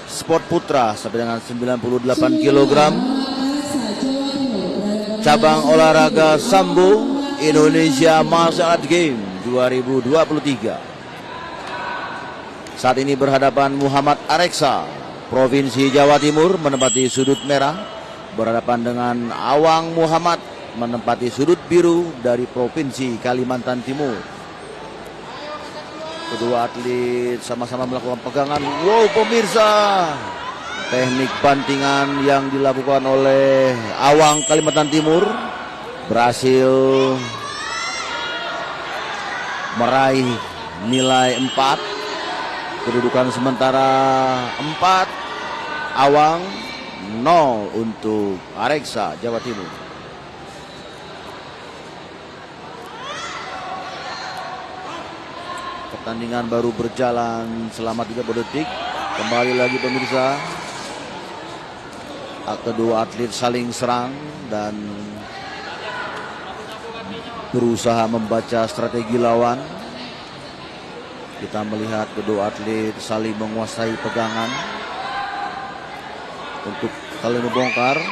sport putra sampai dengan 98 kg cabang olahraga sambo Indonesia Martial Arts Game 2023. Saat ini berhadapan Muhammad Areksa, Provinsi Jawa Timur menempati sudut merah, berhadapan dengan Awang Muhammad menempati sudut biru dari Provinsi Kalimantan Timur. Kedua atlet sama-sama melakukan pegangan. Wow pemirsa, teknik bantingan yang dilakukan oleh Awang Kalimantan Timur berhasil meraih nilai 4. Kedudukan sementara 4 Awang, 0 untuk Areksa Jawa Timur. Pertandingan baru berjalan selama 30 detik. Kembali lagi pemirsa, kedua atlet saling serang dan berusaha membaca strategi lawan. Kita melihat kedua atlet saling menguasai pegangan untuk saling membongkar.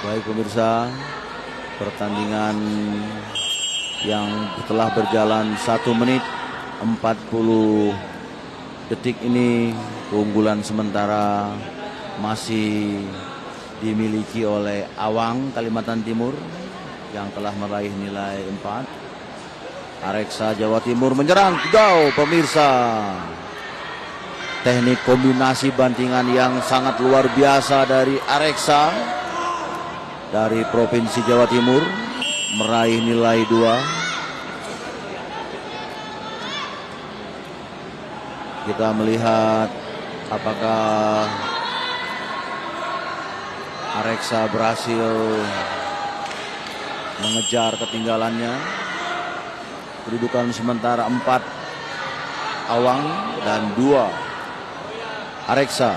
Baik pemirsa, pertandingan yang telah berjalan 1 menit 40 detik ini, keunggulan sementara masih dimiliki oleh Awang Kalimantan Timur yang telah meraih nilai 4. Areksa Jawa Timur menyerang. Go pemirsa, teknik kombinasi bantingan yang sangat luar biasa dari Areksa dari Provinsi Jawa Timur meraih nilai 2. Kita melihat apakah Areksa berhasil mengejar ketinggalannya. Kedudukan sementara 4 Awang dan 2 Areksa.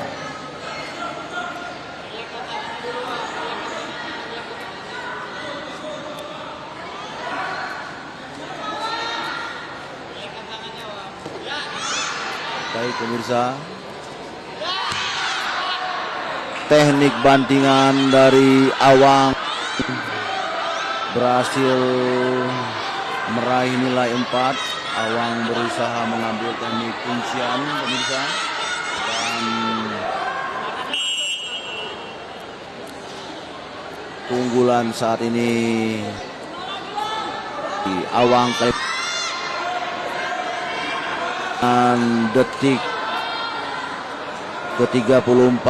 Baik pemirsa, teknik bantingan dari Awang berhasil meraih nilai 4. Awang berusaha mengambil teknik kuncian pemirsa, dan keunggulan saat ini di Awang detik ke-34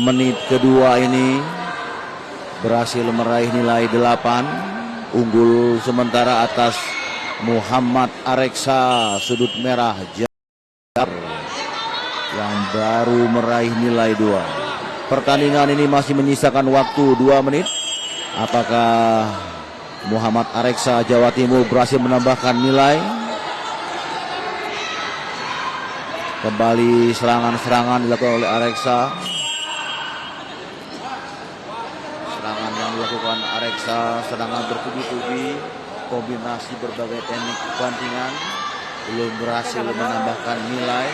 menit kedua ini berhasil meraih nilai 8, unggul sementara atas Muhammad Areksa sudut merah Jabar yang baru meraih nilai 2. Pertandingan ini masih menyisakan waktu 2 menit. Apakah Muhammad Areksa Jawa Timur berhasil menambahkan nilai? Kembali serangan-serangan dilakukan oleh Areksa. Serangan yang dilakukan Areksa, serangan bertubi-tubi, kombinasi berbagai teknik bantingan, belum berhasil menambahkan nilai.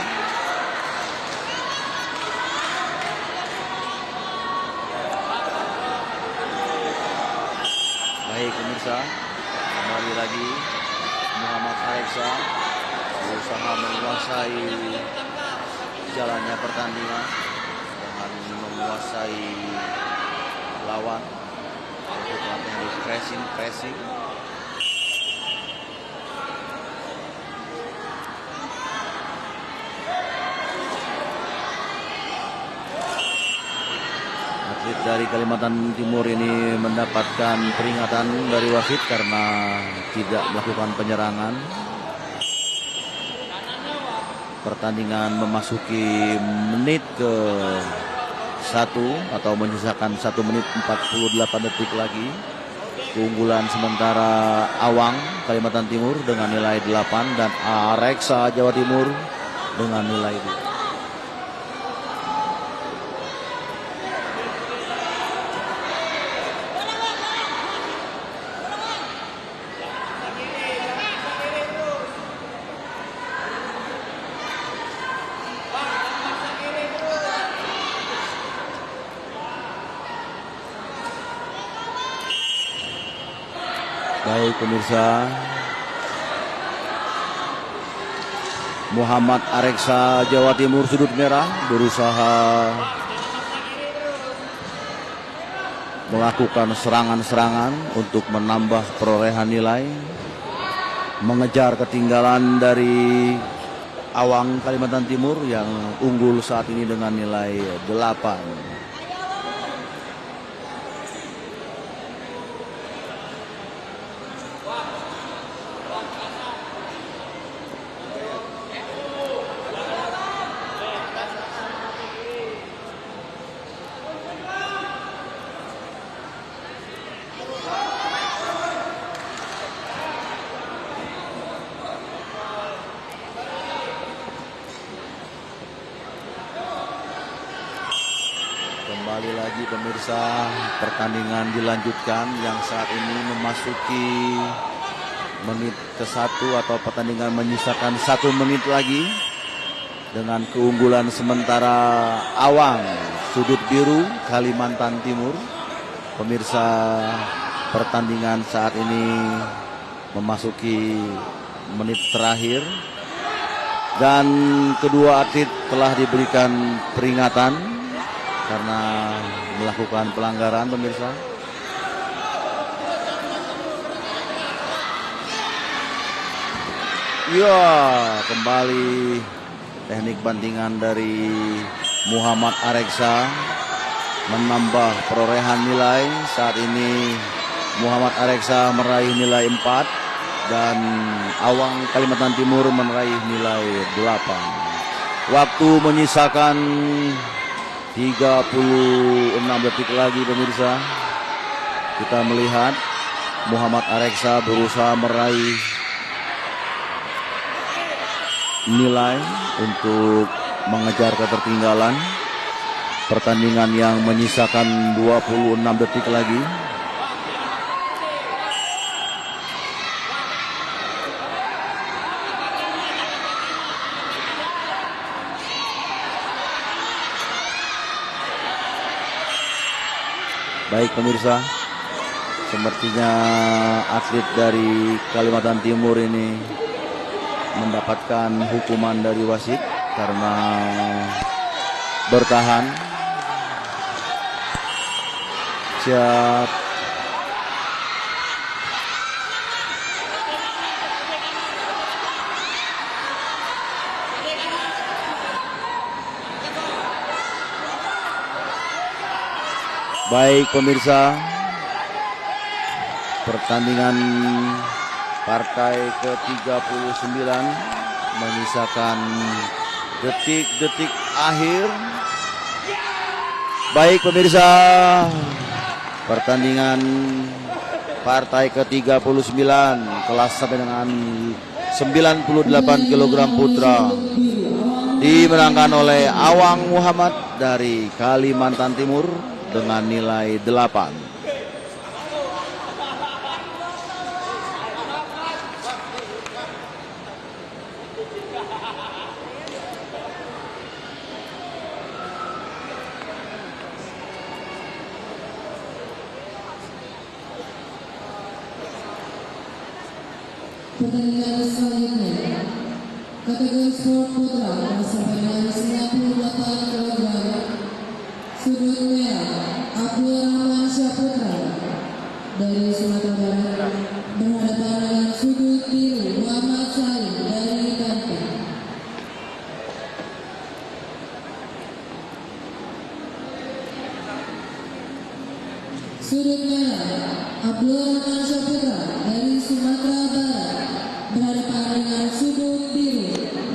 Baik pemirsa, kembali lagi Muhammad Areksa berusaha menguasai jalannya pertandingan dengan menguasai lawan untuk latihan pressing. Atlet dari Kalimantan Timur ini mendapatkan peringatan dari wasit karena tidak melakukan penyerangan. Pertandingan memasuki menit ke-1 atau menyisakan 1 menit 48 detik lagi. Keunggulan sementara Awang Kalimantan Timur dengan nilai 8 dan Areksa Jawa Timur dengan nilai 2. Baik pemirsa, Muhammad Areksa Jawa Timur sudut merah berusaha melakukan serangan-serangan untuk menambah perolehan nilai, mengejar ketinggalan dari Awang Kalimantan Timur yang unggul saat ini dengan nilai 8. Kembali lagi pemirsa, pertandingan dilanjutkan yang saat ini memasuki menit ke-1 atau pertandingan menyisakan 1 menit lagi dengan keunggulan sementara Awang sudut biru Kalimantan Timur. Pemirsa, pertandingan saat ini memasuki menit terakhir dan kedua atlet telah diberikan peringatan karena melakukan pelanggaran pemirsa. Ya, kembali teknik bantingan dari Muhammad Areksa menambah perolehan nilai. Saat ini Muhammad Areksa meraih nilai 4 dan Awang Kalimantan Timur meraih nilai 8. Waktu menyisakan 36 detik lagi pemirsa. Kita melihat Muhammad Areksa berusaha meraih nilai untuk mengejar ketertinggalan. Pertandingan yang menyisakan 26 detik lagi. Baik pemirsa, sepertinya atlet dari Kalimantan Timur ini mendapatkan hukuman dari wasit karena bertahan. Siap. Baik pemirsa, pertandingan partai ke-39 menyisakan detik-detik akhir. Baik pemirsa, pertandingan partai ke-39 kelas sampai dengan 98 kg putra dimenangkan oleh Awang Muhammad dari Kalimantan Timur dengan nilai 8. Pertandingan selanjutnya, kategori sport putra sampai dengan 98 kg, sudut merah Abdul Rahman Syaputra dari Sumatera Barat berhadapan dengan sudut biru Muhammad Salim dari Banten. Sudut merah Abdul Rahman Syaputra dari Sumatera Barat berhadapan dengan sudut biru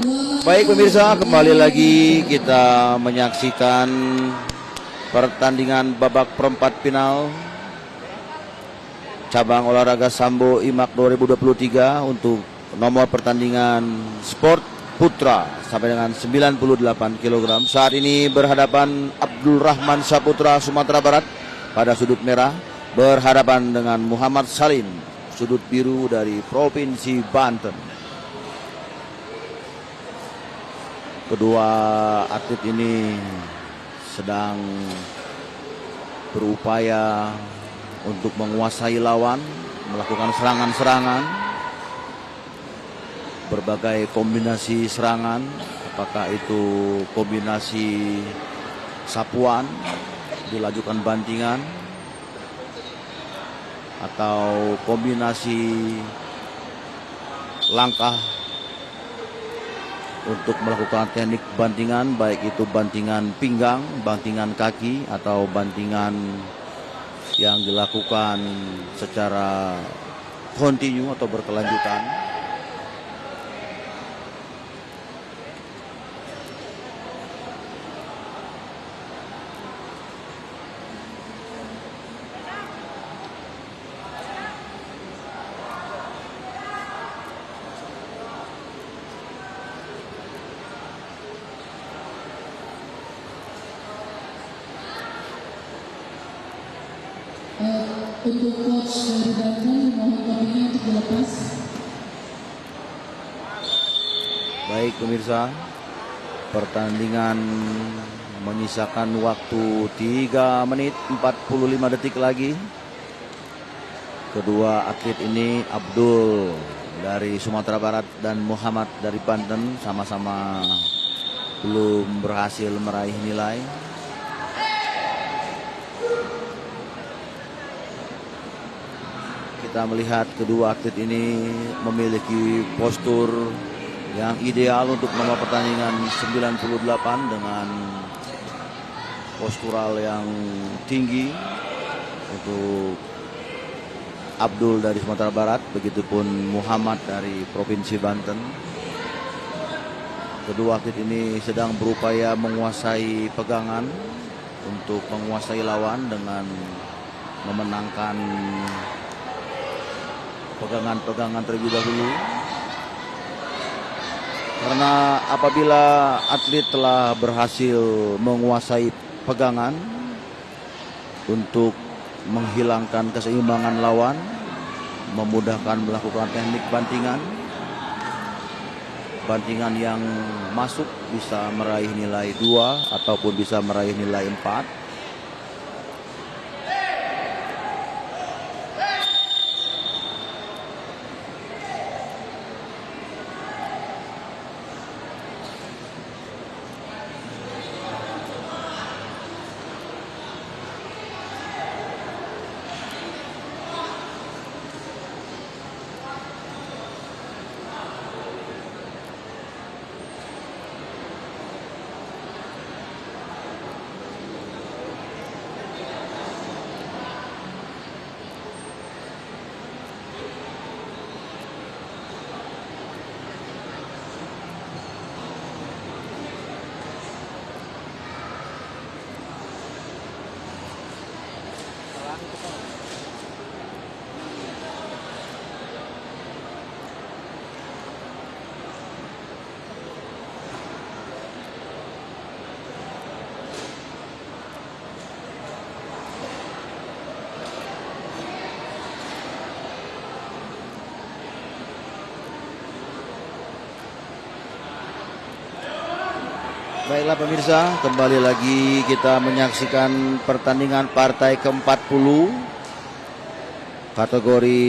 Muhammad. Baik pemirsa, kembali lagi kita menyaksikan pertandingan babak perempat final cabang olahraga Sambo IMAK 2023 untuk nomor pertandingan sport putra sampai dengan 98 kg. Saat ini berhadapan Abdul Rahman Saputra Sumatera Barat pada sudut merah berhadapan dengan Muhammad Salim sudut biru dari Provinsi Banten. Kedua atlet ini sedang berupaya untuk menguasai lawan melakukan serangan-serangan, berbagai kombinasi serangan, apakah itu kombinasi sapuan, dilajukan bantingan, atau kombinasi langkah untuk melakukan teknik bantingan, baik itu bantingan pinggang, bantingan kaki, atau bantingan yang dilakukan secara kontinu atau berkelanjutan. Untuk coach dari Banten, mohon kopinya untuk dilepas. Baik pemirsa, pertandingan menyisakan waktu 3 menit 45 detik lagi. Kedua atlet ini, Abdul dari Sumatera Barat dan Muhammad dari Banten, sama-sama belum berhasil meraih nilai. Kita melihat kedua atlet ini memiliki postur yang ideal untuk nomor pertandingan 98 dengan postural yang tinggi untuk Abdul dari Sumatera Barat, begitupun Muhammad dari Provinsi Banten. Kedua atlet ini sedang berupaya menguasai pegangan untuk menguasai lawan dengan memenangkan pegangan-pegangan terlebih dahulu. Karena apabila atlet telah berhasil menguasai pegangan untuk menghilangkan keseimbangan lawan, memudahkan melakukan teknik bantingan, bantingan yang masuk bisa meraih nilai 2 ataupun bisa meraih nilai 4. Baiklah pemirsa, kembali lagi kita menyaksikan pertandingan partai ke-40 kategori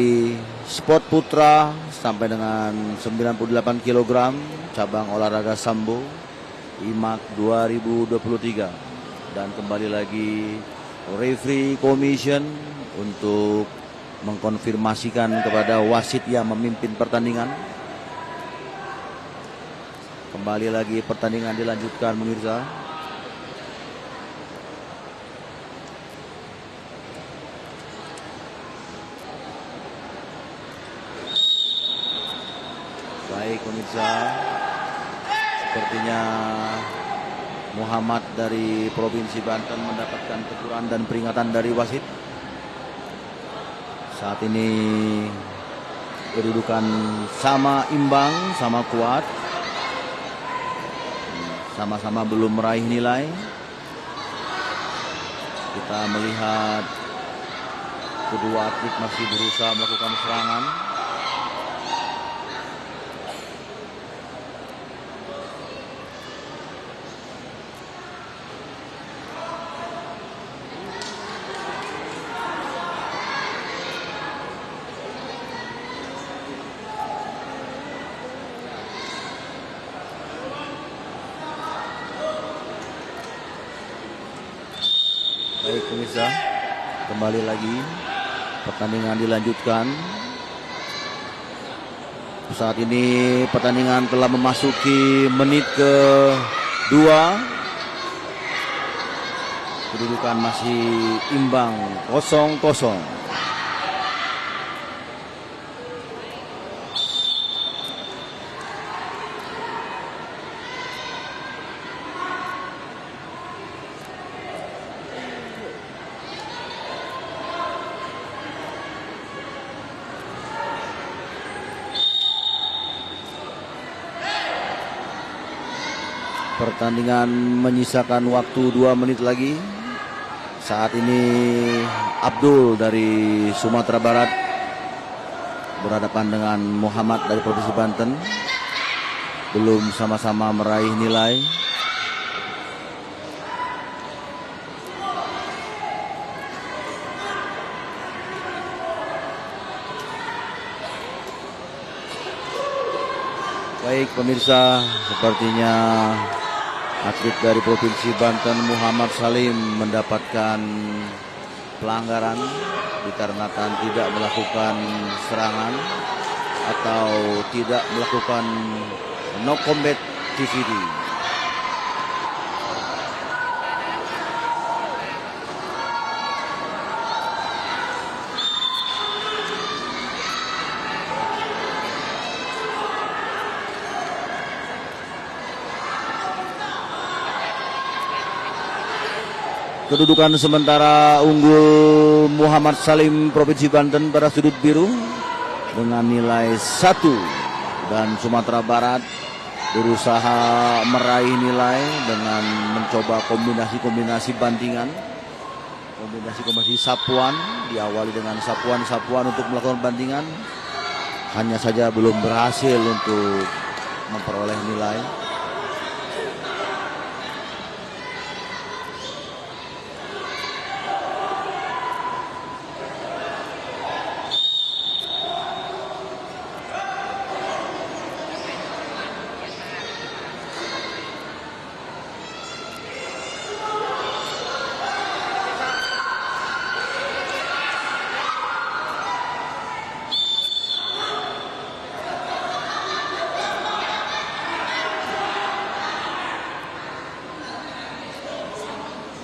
sport putra sampai dengan 98 kg cabang olahraga sambo IMAK 2023. Dan kembali lagi referee commission untuk mengkonfirmasikan kepada wasit yang memimpin pertandingan. Kembali lagi pertandingan dilanjutkan pemirsa. Baik pemirsa, sepertinya Muhammad dari Provinsi Banten mendapatkan teguran dan peringatan dari wasit. Saat ini kedudukan sama imbang, sama kuat. Sama-sama belum meraih nilai. Kita melihat kedua atlet masih berusaha melakukan serangan. Baik pemirsa, kembali lagi pertandingan dilanjutkan. Saat ini pertandingan telah memasuki menit ke-2. Kedudukan masih imbang 0-0. Pertandingan menyisakan waktu 2 menit lagi. Saat ini Abdul dari Sumatera Barat berhadapan dengan Muhammad dari Provinsi Banten. Belum sama-sama meraih nilai. Baik pemirsa, sepertinya atlet dari Provinsi Banten Muhammad Salim mendapatkan pelanggaran dikarenakan tidak melakukan serangan atau tidak melakukan no combat activity. Kedudukan sementara unggul Muhammad Salim Provinsi Banten pada sudut biru dengan nilai 1, dan Sumatera Barat berusaha meraih nilai dengan mencoba kombinasi-kombinasi bantingan, kombinasi sapuan, diawali dengan sapuan untuk melakukan bantingan, hanya saja belum berhasil untuk memperoleh nilai.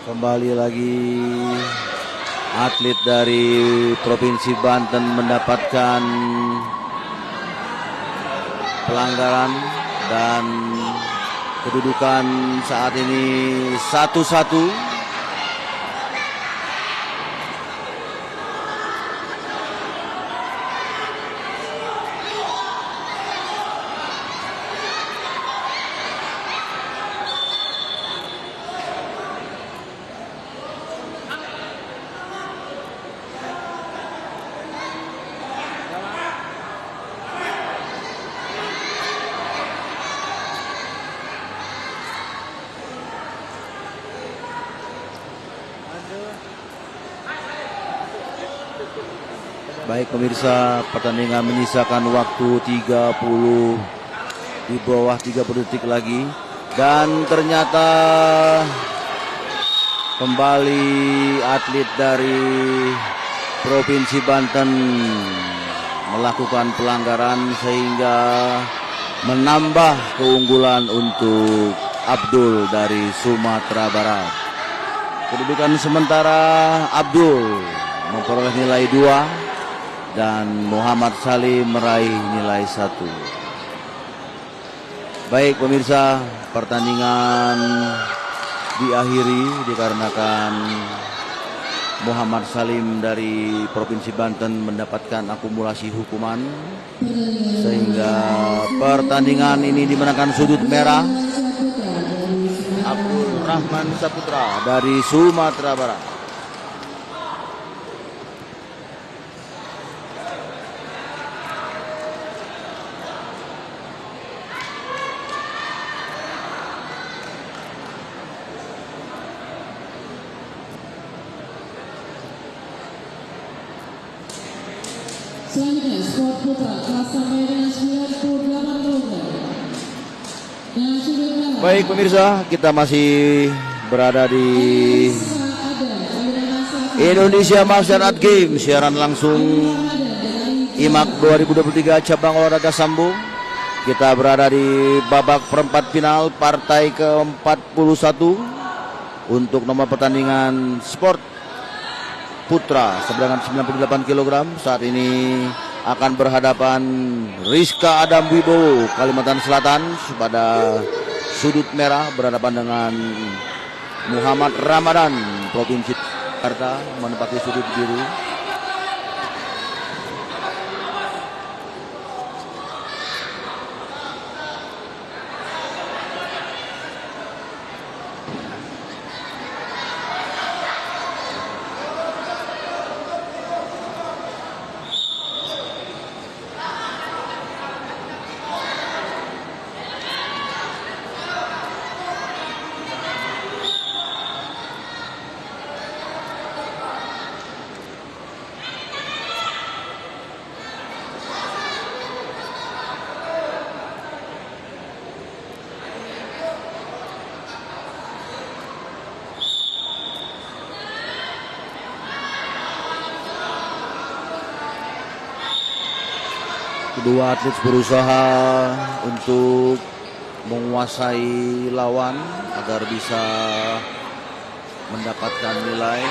Kembali lagi atlet dari Provinsi Banten mendapatkan pelanggaran dan kedudukan saat ini 1-1. Baik pemirsa, pertandingan menyisakan waktu 30 di bawah 30 detik lagi, dan ternyata kembali atlet dari Provinsi Banten melakukan pelanggaran sehingga menambah keunggulan untuk Abdul dari Sumatera Barat. Kedudukan sementara Abdul memperoleh nilai 2 dan Muhammad Salim meraih nilai 1. Baik pemirsa, pertandingan diakhiri dikarenakan Muhammad Salim dari Provinsi Banten mendapatkan akumulasi hukuman, sehingga pertandingan ini dimenangkan sudut merah Abdul Rahman Saputra dari Sumatera Barat. Selanjutnya, sport putra kelas sampai dengan 98 kg. Yang sudah Baik pemirsa, kita masih berada di Indonesia Martial Art Games, siaran langsung IMAK 2023 cabang olahraga sambo. Kita berada di babak perempat final partai ke-41 untuk nomor pertandingan sport putra seberangan 98 kg. Saat ini akan berhadapan Rizka Adam Wibowo Kalimantan Selatan pada sudut merah, berhadapan dengan Muhammad Ramadan Provinsi Jakarta menempati sudut biru. Kedua atlet berusaha untuk menguasai lawan agar bisa mendapatkan nilai,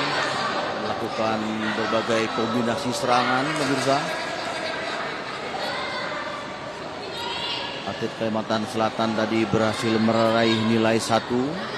melakukan berbagai kombinasi serangan, pemirsa. Atlet Kalimantan Selatan tadi berhasil meraih nilai 1.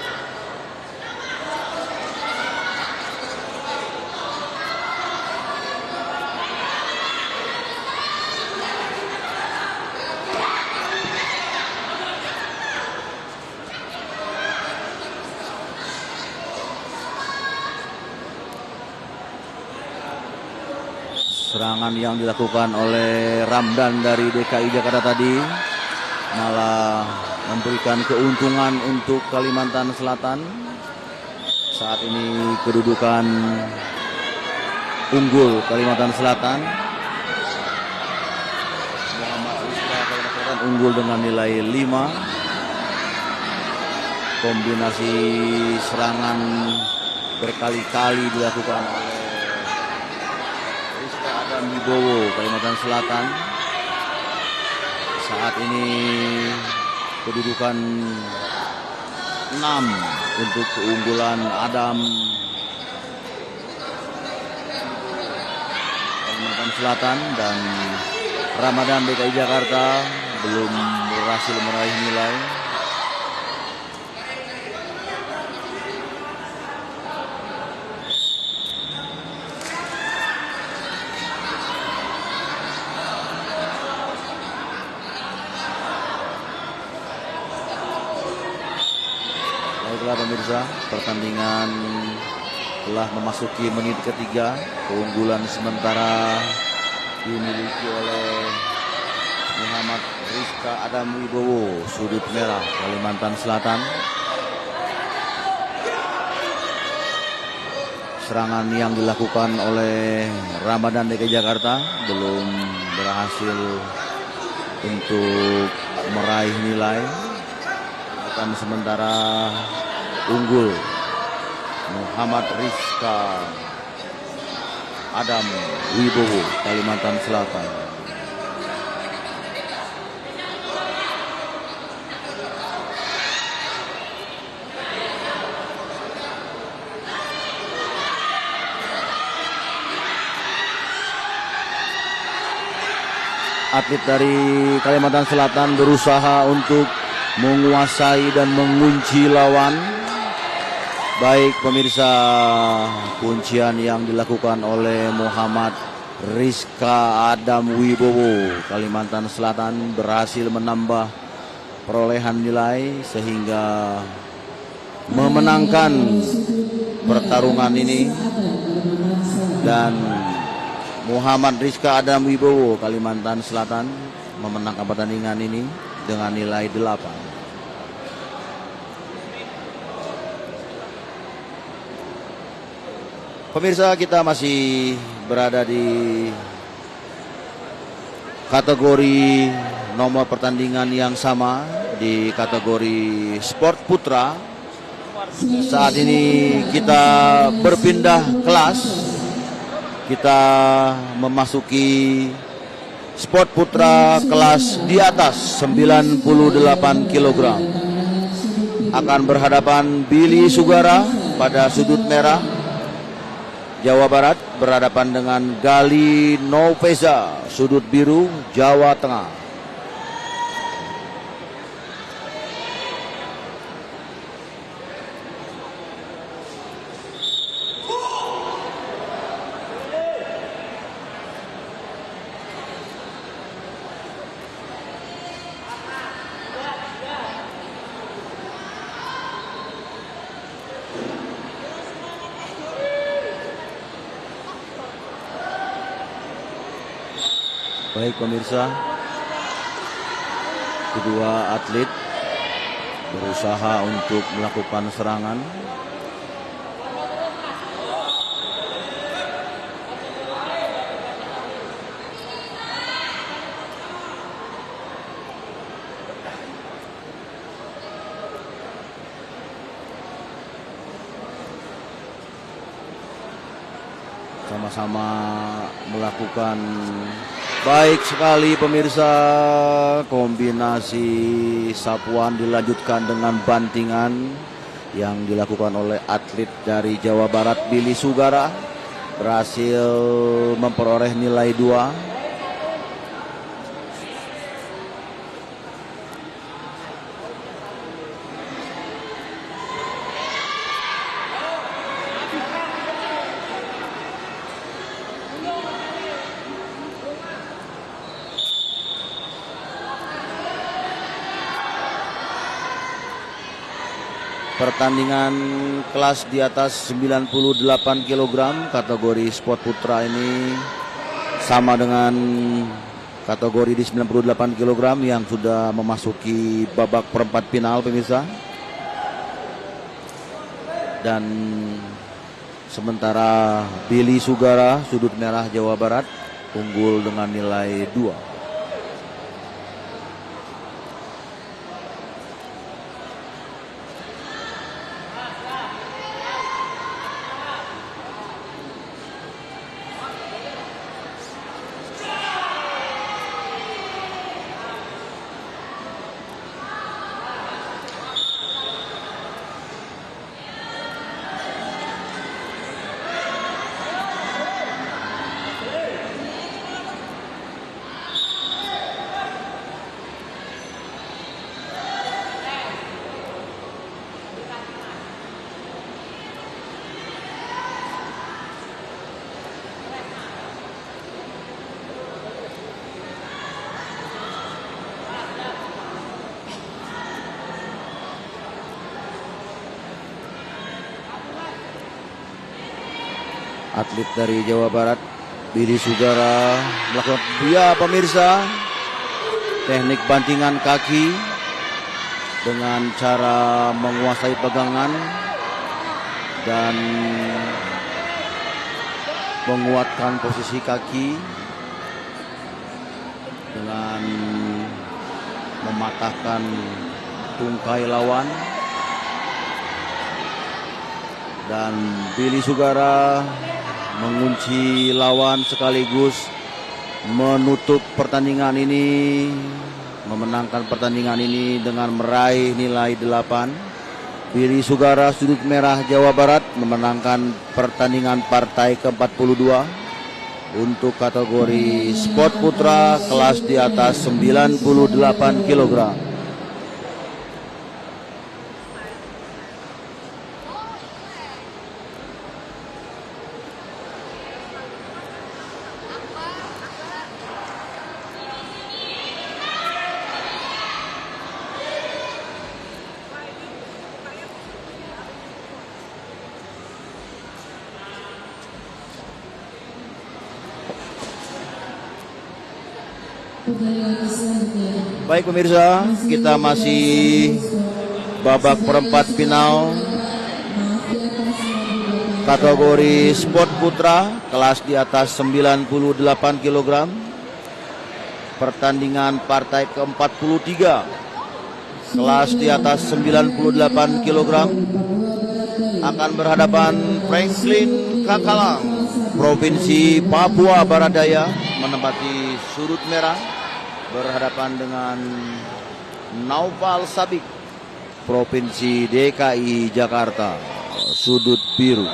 Serangan yang dilakukan oleh Ramdan dari DKI Jakarta tadi malah memberikan keuntungan untuk Kalimantan Selatan. Saat ini kedudukan unggul Kalimantan Selatan. Muhammad Rizka Kalimantan Selatan unggul dengan nilai 5. Kombinasi serangan berkali-kali dilakukan oleh Wibowo Kalimantan Selatan. Saat ini kedudukan 6 untuk keunggulan Adam Kalimantan Selatan, dan Ramadan DKI Jakarta belum berhasil meraih nilai. Baiklah pemirsa, pertandingan telah memasuki menit ketiga. Keunggulan sementara dimiliki oleh Muhammad Rizka Adam Wibowo, sudut merah Kalimantan Selatan. Serangan yang dilakukan oleh Ramadan DKI Jakarta belum berhasil untuk meraih nilai. Akan sementara unggul Muhammad Rizka Adam Wibowo Kalimantan Selatan. Atlet dari Kalimantan Selatan berusaha untuk menguasai dan mengunci lawan. Baik pemirsa, kuncian yang dilakukan oleh Muhammad Rizka Adam Wibowo Kalimantan Selatan berhasil menambah perolehan nilai sehingga memenangkan pertarungan ini, dan Muhammad Rizka Adam Wibowo Kalimantan Selatan memenangkan pertandingan ini dengan nilai 8. Pemirsa, kita masih berada di kategori nomor pertandingan yang sama, di kategori sport putra Saat ini kita berpindah kelas. Kita memasuki sport putra kelas di atas 98 kg. Akan berhadapan Billy Sugara pada sudut merah Jawa Barat berhadapan dengan Gali Noveza sudut biru Jawa Tengah. Baik pemirsa, kedua atlet berusaha untuk melakukan serangan. Sama-sama melakukan baik sekali pemirsa, kombinasi sapuan dilanjutkan dengan bantingan yang dilakukan oleh atlet dari Jawa Barat Billy Sugara, berhasil memperoleh nilai 2. Pertandingan kelas di atas 98 kg kategori sport putra ini sama dengan kategori di 98 kg yang sudah memasuki babak perempat final pemirsa. Dan sementara Billy Sugara sudut merah Jawa Barat unggul dengan nilai 2. Atlet dari Jawa Barat Billy Sugara melakukan pemirsa teknik bantingan kaki dengan cara menguasai pegangan dan menguatkan posisi kaki dengan mematahkan tungkai lawan. Dan Billy Sugara mengunci lawan sekaligus menutup pertandingan ini, memenangkan pertandingan ini dengan meraih nilai 8. Billy Sugara sudut merah Jawa Barat memenangkan pertandingan partai ke-42 untuk kategori sport putra kelas di atas 98 kg. Baik pemirsa, kita masih babak perempat final kategori sport putra kelas di atas 98 kg. Pertandingan partai ke-43 kelas di atas 98 kg. akan berhadapan Franklin Kakalang, Provinsi Papua Barat Daya, menempati sudut merah, berhadapan dengan Naufal Sabik, Provinsi DKI Jakarta, sudut biru.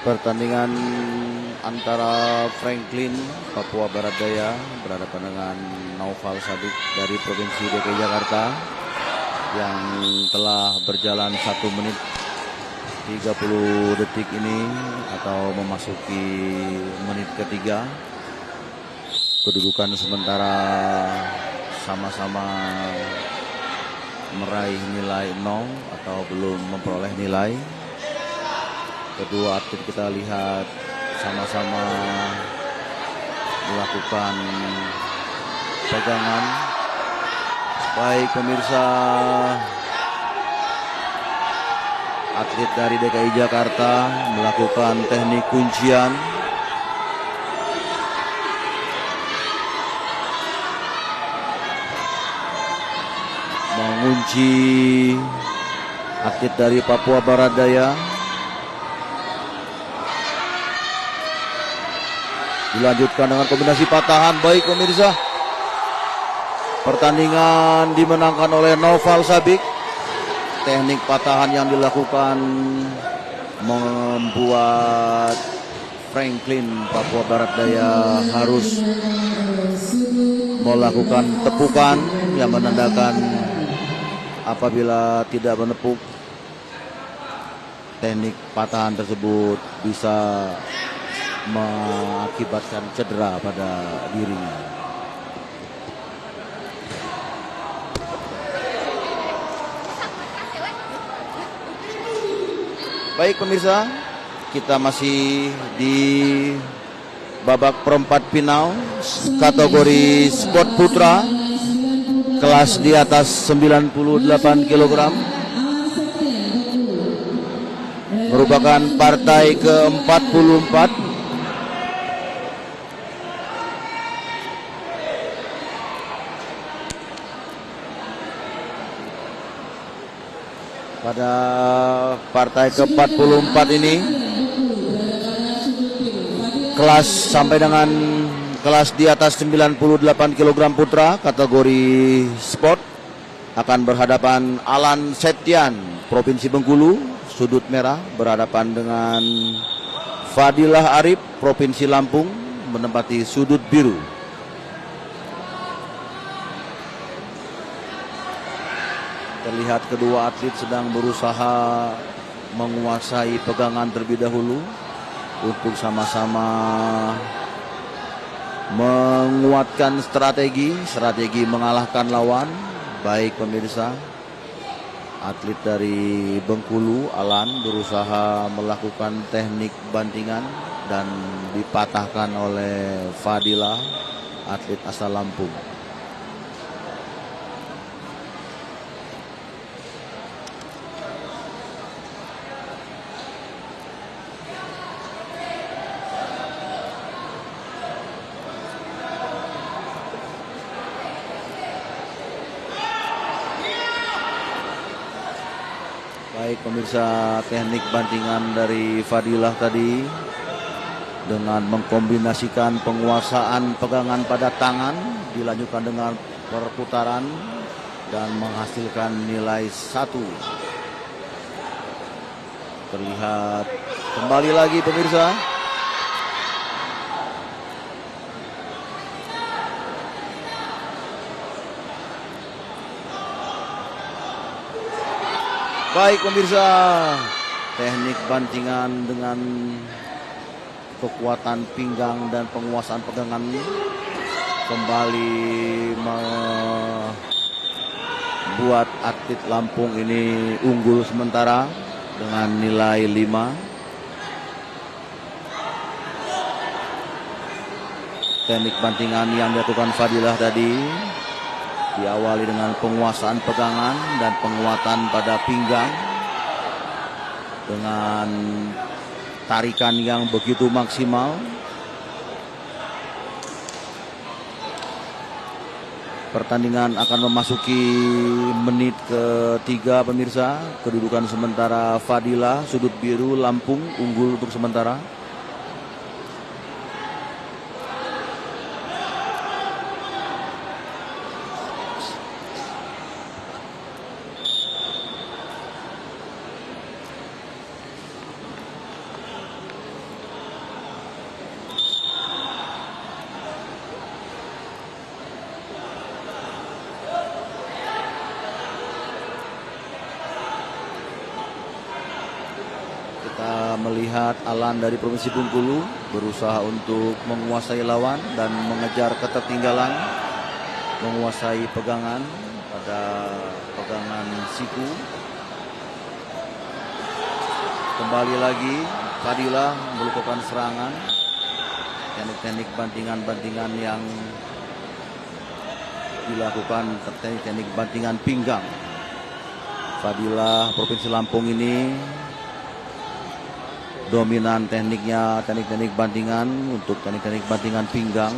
Pertandingan antara Franklin Papua Barat Daya berhadapan dengan Naufal Sabik dari Provinsi DKI Jakarta yang telah berjalan 1 menit 30 detik ini atau memasuki menit ketiga. Kedudukan sementara sama-sama meraih nilai 0 atau belum memperoleh nilai. Kedua atlet kita lihat sama-sama melakukan pegangan. Baik pemirsa, atlet dari DKI Jakarta melakukan teknik kuncian. Mengunci atlet dari Papua Barat Daya. Dilanjutkan dengan kombinasi patahan. Baik pemirsa, pertandingan dimenangkan oleh Naufal Sabik. Teknik patahan yang dilakukan membuat Franklin Papua Barat Daya harus melakukan tepukan yang menandakan apabila tidak menepuk teknik patahan tersebut bisa mengakibatkan cedera pada dirinya. Baik pemirsa, kita masih di babak perempat final kategori sport putra kelas di atas 98 kg. Merupakan partai ke-44 pada partai ke-44 ini. Kelas sampai dengan kelas di atas 98 kg putra kategori sport akan berhadapan Alan Septian, Provinsi Bengkulu, sudut merah, berhadapan dengan Fadilah Arif, Provinsi Lampung, menempati sudut biru. Terlihat kedua atlet sedang berusaha menguasai pegangan terlebih dahulu untuk sama-sama menguatkan strategi mengalahkan lawan. Baik pemirsa, atlet dari Bengkulu, Alan, berusaha melakukan teknik bantingan dan dipatahkan oleh Fadila, atlet asal Lampung. Baik pemirsa, teknik bantingan dari Fadilah tadi dengan mengkombinasikan penguasaan pegangan pada tangan dilanjutkan dengan perputaran dan menghasilkan nilai 1. Terlihat kembali lagi pemirsa. Baik pemirsa, teknik bantingan dengan kekuatan pinggang dan penguasaan pegangan kembali membuat atlet Lampung ini unggul sementara dengan nilai 5. Teknik bantingan yang dilakukan Fadilah tadi diawali dengan penguasaan pegangan dan penguatan pada pinggang dengan tarikan yang begitu maksimal. Pertandingan akan memasuki menit ketiga pemirsa. Kedudukan sementara Fadilah sudut biru Lampung unggul untuk sementara. Kita melihat Alan dari Provinsi Bengkulu berusaha untuk menguasai lawan dan mengejar ketertinggalan, menguasai pegangan pada pegangan siku. Kembali lagi Fadilah melakukan serangan, teknik-teknik bantingan-bantingan yang dilakukan, teknik bantingan pinggang. Fadilah Provinsi Lampung ini dominan tekniknya, teknik-teknik bantingan untuk teknik-teknik bantingan pinggang.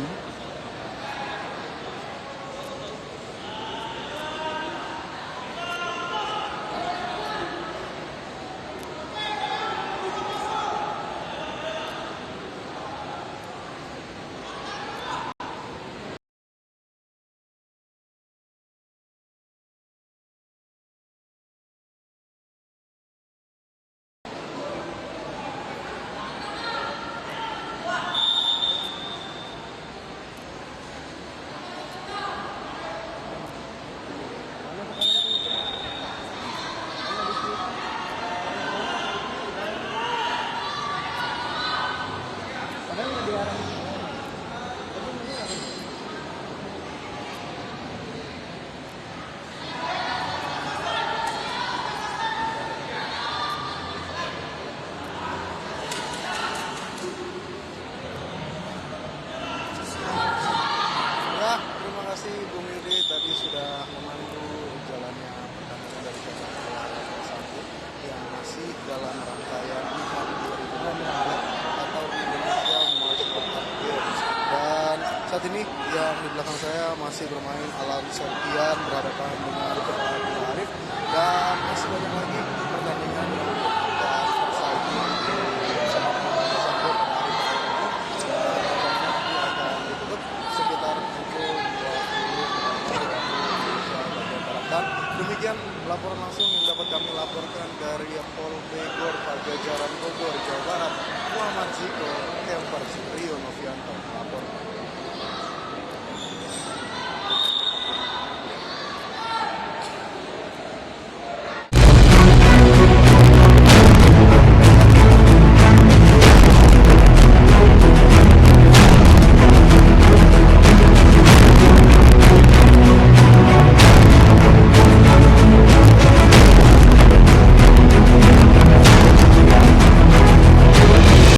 Terima kasih Bung Yudi tadi sudah memandu jalannya pertandingan dari cabang olahraga satu yang masih dalam rangkaian IMAM 2024 atau Indonesia Martial Art Games. Dan saat ini yang di belakang saya masih bermain Alam Septian berhadapan dengan Abdul Arif, dan masih banyak lagi pertandingan yang akan tersaji bersama olahraga satu pada hari pertama ini, dan nanti akan ditutup sekitar pukul 20 dan demikian laporan langsung yang dapat kami laporkan dari Polbegor Pajajaran Bogor, Jawa Barat. Muhammad Ziko, Kempers, Rio Novianto, lapor.